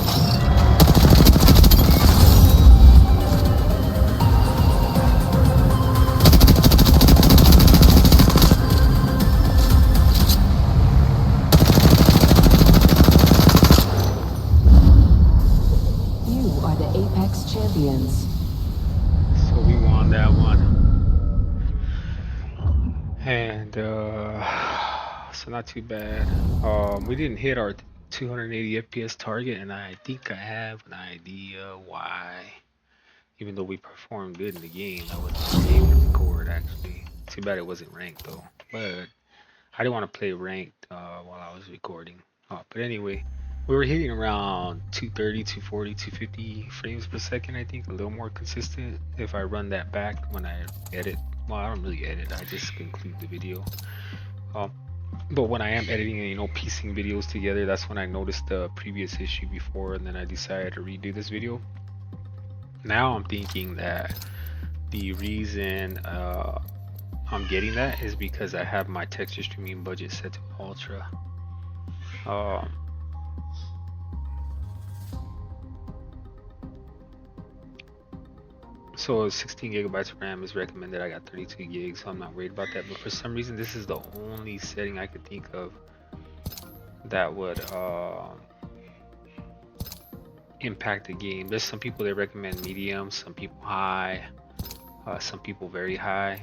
You are the Apex champions. So we won that one. And so not too bad. We didn't hit our 280 FPS target, and I think I have an idea why. Even though we performed good in the game, I wasn't able to record actually. Too bad it wasn't ranked though. But I didn't want to play ranked while I was recording. But anyway, we were hitting around 230, 240, 250 frames per second, I think. A little more consistent if I run that back when I edit. Well, I don't really edit, I just conclude the video. But when I am editing and, you know, piecing videos together, that's when I noticed the previous issue before, and then I decided to redo this video. Now I'm thinking that the reason I'm getting that is because I have my texture streaming budget set to ultra. So 16 gigabytes of RAM is recommended. I got 32 gigs, so I'm not worried about that. But for some reason, this is the only setting I could think of that would impact the game. There's some people that recommend medium, some people high, some people very high.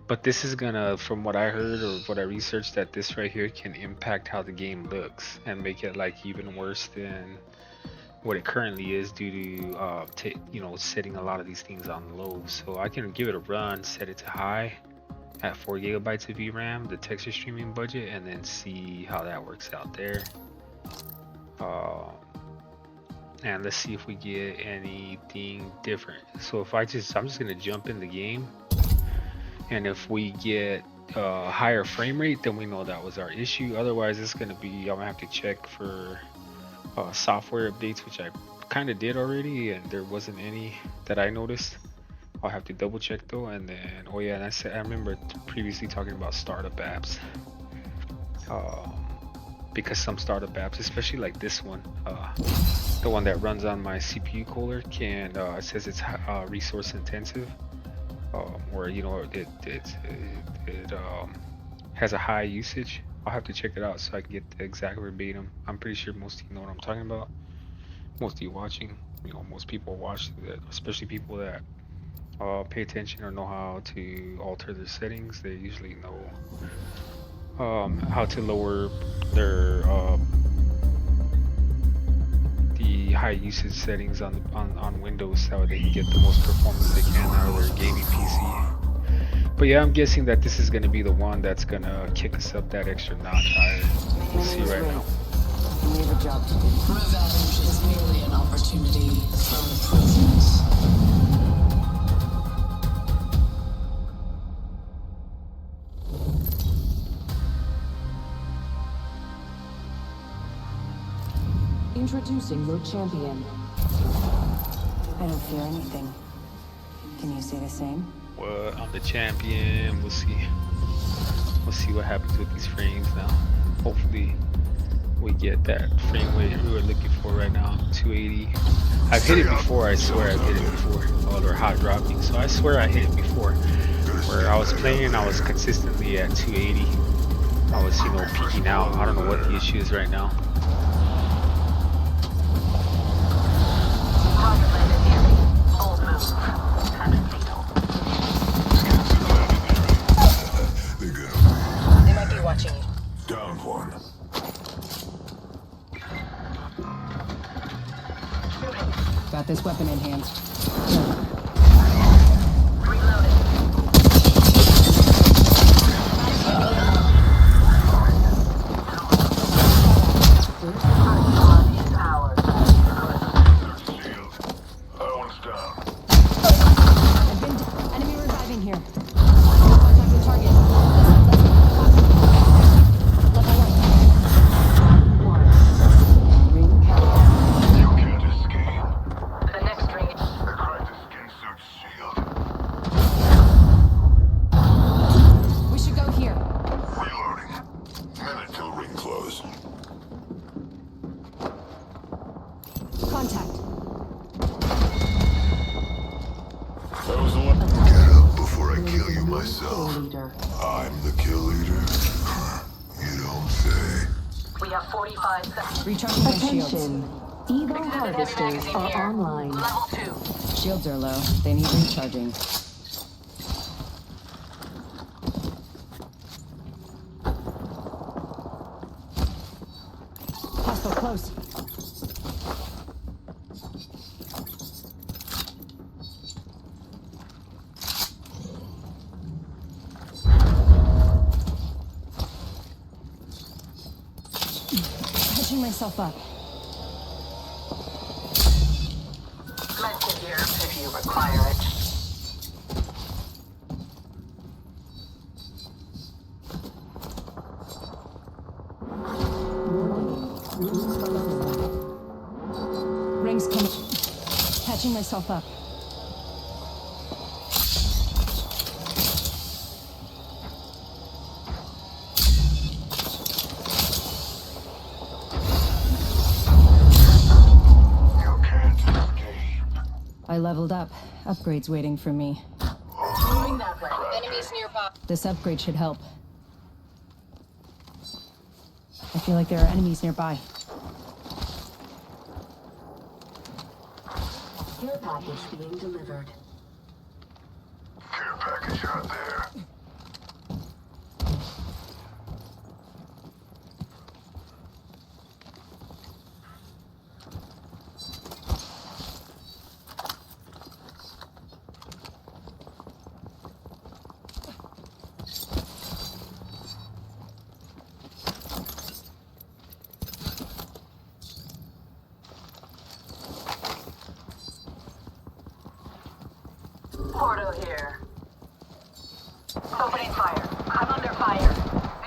But this is gonna, from what I heard or what I researched, that this right here can impact how the game looks and make it like even worse than what it currently is due to you know, setting a lot of these things on low. So I can give it a run, set it to high at 4 gigabytes of VRAM, the texture streaming budget, and then see how that works out there. And let's see if we get anything different. So if I'm just gonna jump in the game, and if we get higher frame rate, then we know that was our issue. Otherwise, it's gonna be, I'm gonna have to check for software updates, which I kind of did already, and there wasn't any that I noticed. I'll have to double check though. And then, oh yeah, and I remember previously talking about startup apps, because some startup apps, especially like this one, the one that runs on my CPU cooler, can it says it's resource intensive, or you know, it has a high usage. I'll have to check it out so I can get the exact verbatim. I'm pretty sure most of you know what I'm talking about. Most of you watching, you know, most people watch that, especially people that pay attention or know how to alter their settings. They usually know how to lower their the high usage settings on Windows, so they can get the most performance they can out of their gaming PC. But yeah, I'm guessing that this is going to be the one that's going to kick us up that extra notch higher. We'll see right now. We have a job to do. Revenge is merely an opportunity for improvement. Introducing your champion. I don't fear anything. Can you say the same? Well, I'm the champion. We'll see. We'll see what happens with these frames now. Hopefully, we get that frame rate we were looking for right now, 280. I've hit it before. I swear I've hit it before. Oh, they're hot dropping. So I swear I hit it before. Where I was playing, I was consistently at 280. I was, you know, peaking out. I don't know what the issue is right now. They might be watching you. Down one. Got this weapon enhanced. Enemy reviving here. Contact the target. Ring countdown. You can't escape. The next ring. The crisis skin suit shield. We should go here. Reloading. Minute till ring close. Contact. That was the one. Get up before I kill you myself. Leader. I'm the kill leader. You don't say. We have 45 seconds. Recharging my shields. Eagle harvesters are online. Level 2. Shields are low. They need recharging. Hostile close. Catching myself up. Medkit here if you require it. Rings coming. Catching myself up. You can't escape. I leveled up. Upgrades waiting for me. Moving that way. Enemies nearby. This upgrade should help. I feel like there are enemies nearby. Care package being delivered. Care package out there. Portal here. Opening fire. I'm under fire.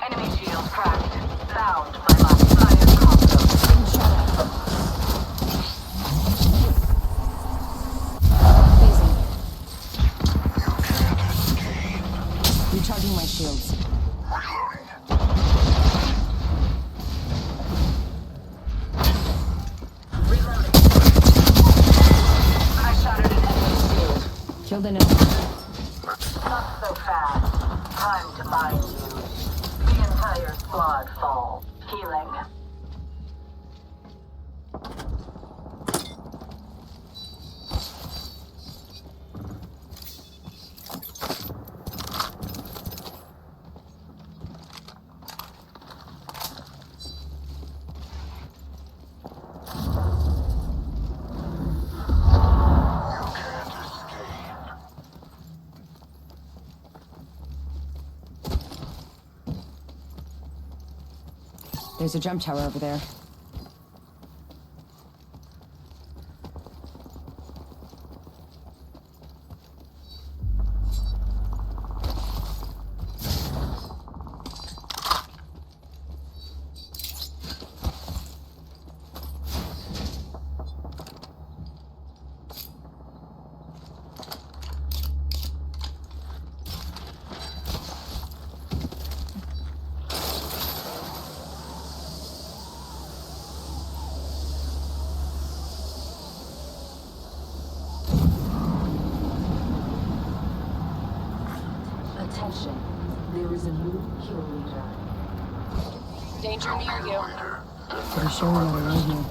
Enemy shield cracked. Bound by my fire combo. Being shot at. Phasing. Recharging my shields. Reloading. I shattered an enemy shield. Killed an enemy. Not so fast. Time to bind you. The entire squad fall. Healing. There's a jump tower over there. Attention, there is a new kill leader. Danger near you. Pretty sure we're not alone here.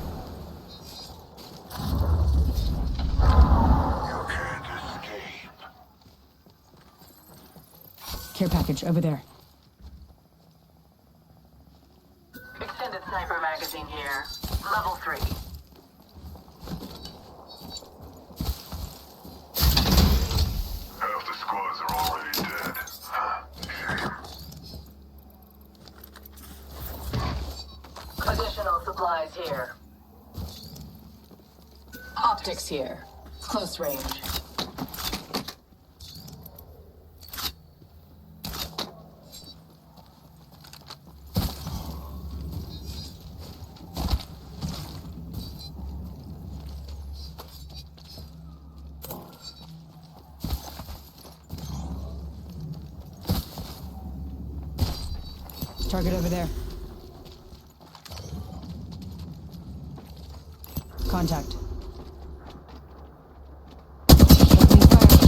You can't escape. Care package over there. Extended sniper magazine here. Level 3. Half the squads are already dead. Huh, shame. Additional supplies here. Optics here. Close range. Target over there. Contact. Opening fire.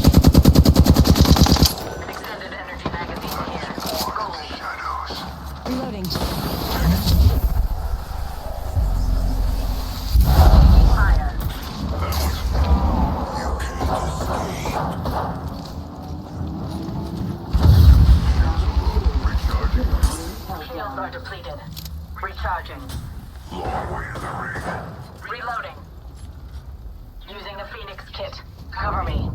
Extended energy magazine here. Gold. Shadows. Reloading. Fire. That was you can't escape. Recharging. Shields are depleted. Recharging. Long way to the ring. Reloading. Using the Phoenix kit. Cover me.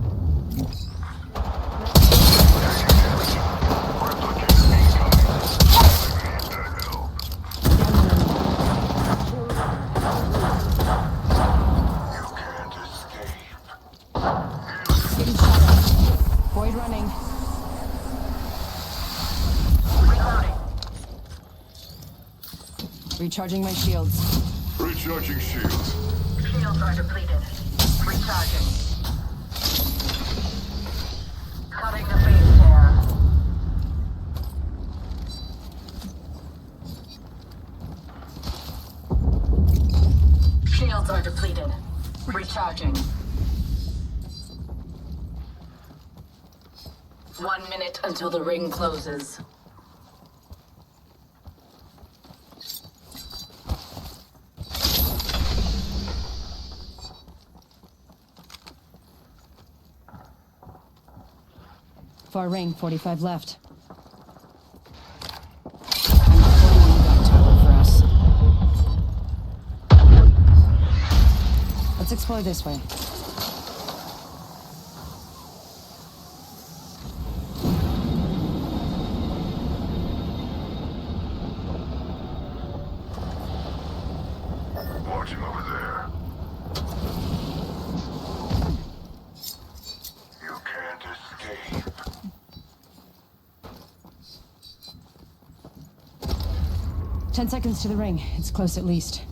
Replicator incoming. Need that help. You can't escape. Getting shot at. Void running. Reloading. Recharging my shields. Recharging shields. Shields are depleted. Recharging. Cutting the face tear. Shields are depleted. Recharging. 1 minute until the ring closes. Far ring, 45 left. I'm deploying that tower for us. Let's explore this way. Watching over there. You can't 10 seconds to the ring. It's close at least.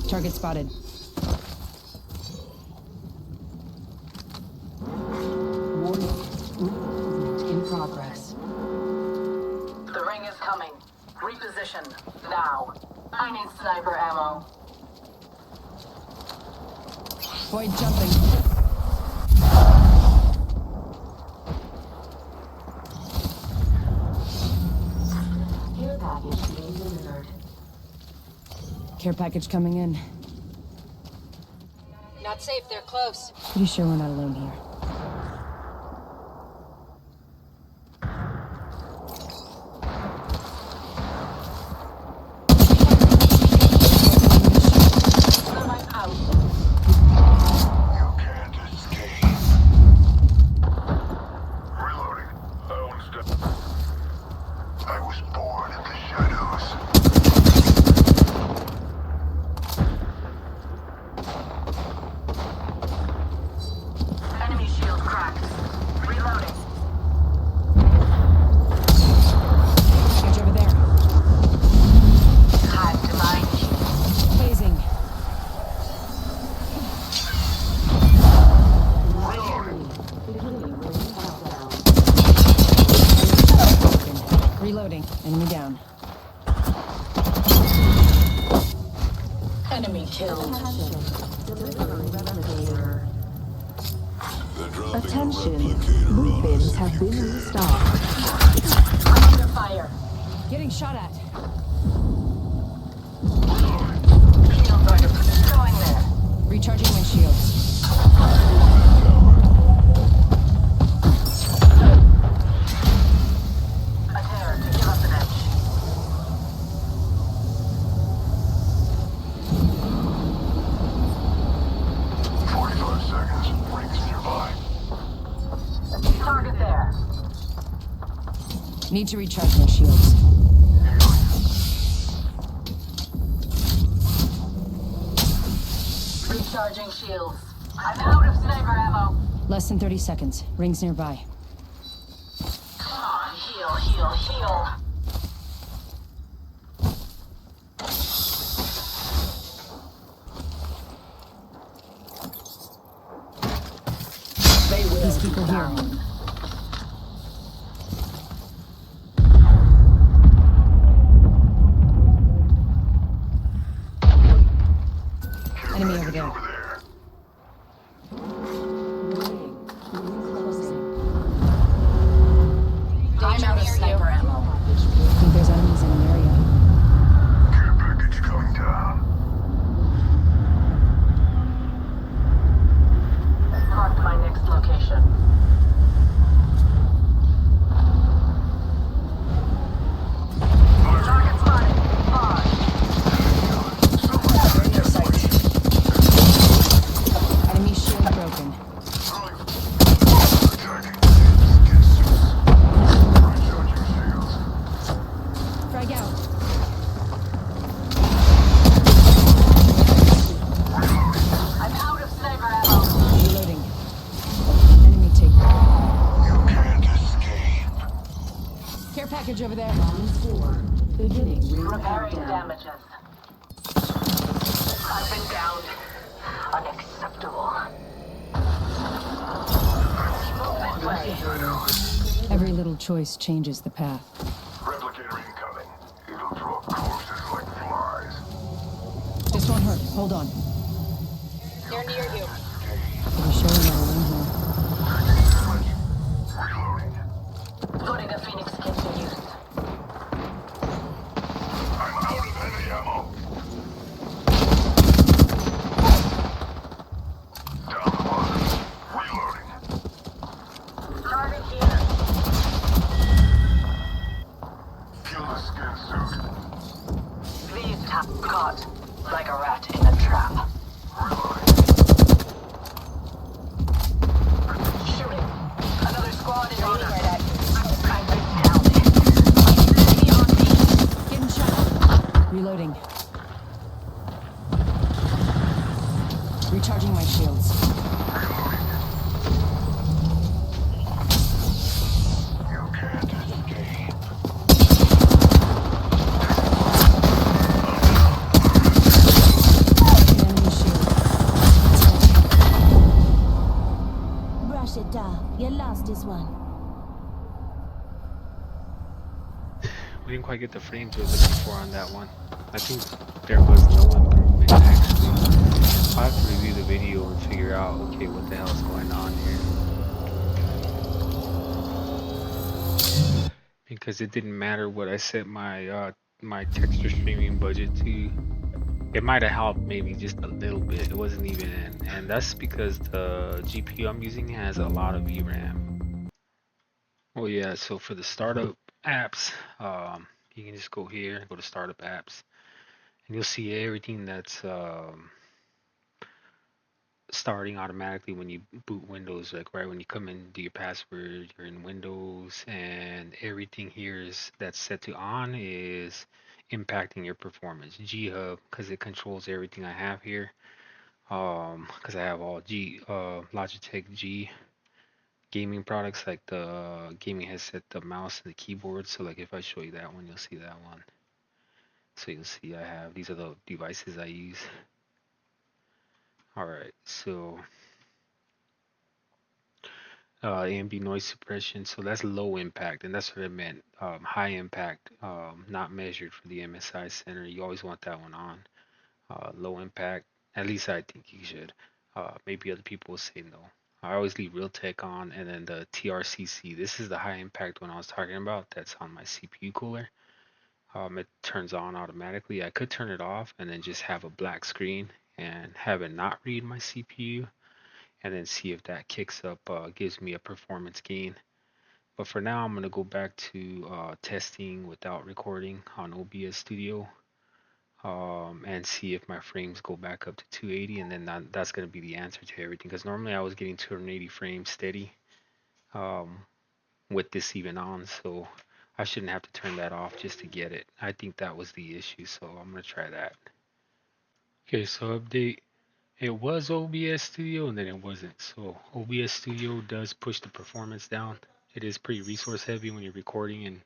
Target spotted. Warning. Movement in progress. The ring is coming. Reposition. Now. I need sniper ammo. Void jumping. Care package being delivered. Care package coming in. Not safe, they're close. Pretty sure we're not alone here. Thermite out. You can't escape. Reloading. I was born in the shadows. Enemy shield cracked. Reloading. Package over there. Time to mine you. Phasing. Reloading. Enemy down. Enemy killed. They're dropping Attention. a replicator Loot on bins us if have you been can. restocked. I'm under fire. Getting shot at. Shield target. Going there. Recharging my shields. A tear to give us an edge. Rings nearby. Target there. Need to recharge my shields. Recharging shields. I'm out of sniper ammo. Less than 30 seconds. Rings nearby. Come on, heal, heal, heal. Peacekeeper here. Enemy over there. Over there. I'm out of sniper ammo. I think there's enemies in an area. Care package coming down. Marked my next location. Target spotted. Far. They're in your sight. Enemy shield broken. Frag out. I'm out of sniper ammo. Reloading. Enemy takedown. You can't escape. Care package over there. Beginning ring Repairing countdown. damages. I've been downed. Unacceptable. Move this way. Every little choice changes the path. Replicator incoming. It'll drop corpses like flies. This won't hurt. Hold on. They're near you. Pretty sure we're not alone here. Reloading. Putting a Phoenix kit to use. I'm out of heavy ammo. Down the line. Reloading. Target here. Kill the skin suit. Please tap caught. Like a rat in a trap. Shooting. Another squad is on us. I've been downed. Enemy on me. Getting shot. Reloading. Recharging my shields. You can't escape. We didn't quite get the frames we were looking for on that one. I think there was no improvement actually. I'll have to review the video and figure out, okay, what the hell's going on here. Because it didn't matter what I set my my texture streaming budget to. It might have helped maybe just a little bit. It wasn't even, and that's because the GPU I'm using has a lot of VRAM. Oh yeah, so for the startup apps, you can just go here, go to startup apps, and you'll see everything that's starting automatically when you boot Windows. Like right when you come in, do your password, you're in Windows, and everything here is that's set to on is impacting your performance. G Hub, because it controls everything I have here. Because I have all Logitech G gaming products, like the gaming headset, the mouse, and the keyboard. So like if I show you that one, you'll see that one. So you'll see I have, these are the devices I use. Alright, so AMD noise suppression, so that's low impact, and that's what I meant. High impact, not measured for the MSI Center. You always want that one on. Low impact, at least I think you should. Maybe other people will say no. I always leave Realtek on, and then the TRCC. This is the high impact one I was talking about. That's on my CPU cooler. It turns on automatically. I could turn it off and then just have a black screen and have it not read my CPU, and then see if that kicks up, gives me a performance gain. But for now, I'm gonna go back to testing without recording on OBS Studio. And see if my frames go back up to 280, and then that's going to be the answer to everything, because normally I was getting 280 frames steady with this even on, so I shouldn't have to turn that off just to get it. I think that was the issue, so I'm going to try that. Okay, so update. It was OBS Studio and then it wasn't. So OBS Studio does push the performance down. It is pretty resource heavy when you're recording and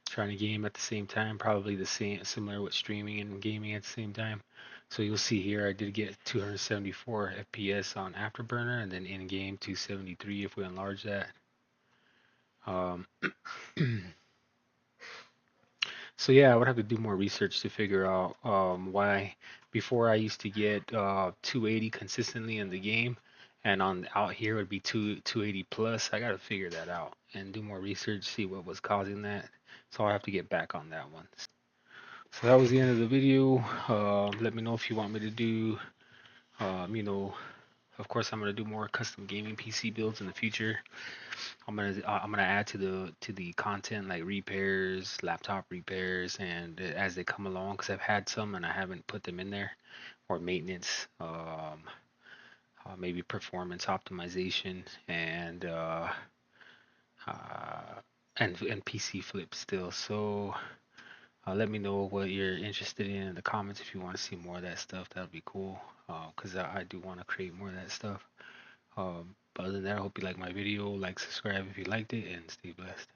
trying to game at the same time, probably the same, similar with streaming and gaming at the same time. So you'll see here I did get 274 FPS on Afterburner, and then in game 273 if we enlarge that. So yeah, I would have to do more research to figure out why. Before I used to get 280 consistently in the game, and on out here it would be 280 plus. I got to figure that out and do more research, see what was causing that. So I'll have to get back on that one. So that was the end of the video. Let me know if you want me to do, of course I'm gonna do more custom gaming PC builds in the future. I'm gonna add to the content, like repairs, laptop repairs, and as they come along, because I've had some and I haven't put them in there, or maintenance, maybe performance optimization, and PC flip still. So let me know what you're interested in the comments. If you want to see more of that stuff, that would be cool, because I do want to create more of that stuff. But other than that, I hope you like my video. Like, subscribe if you liked it, and stay blessed.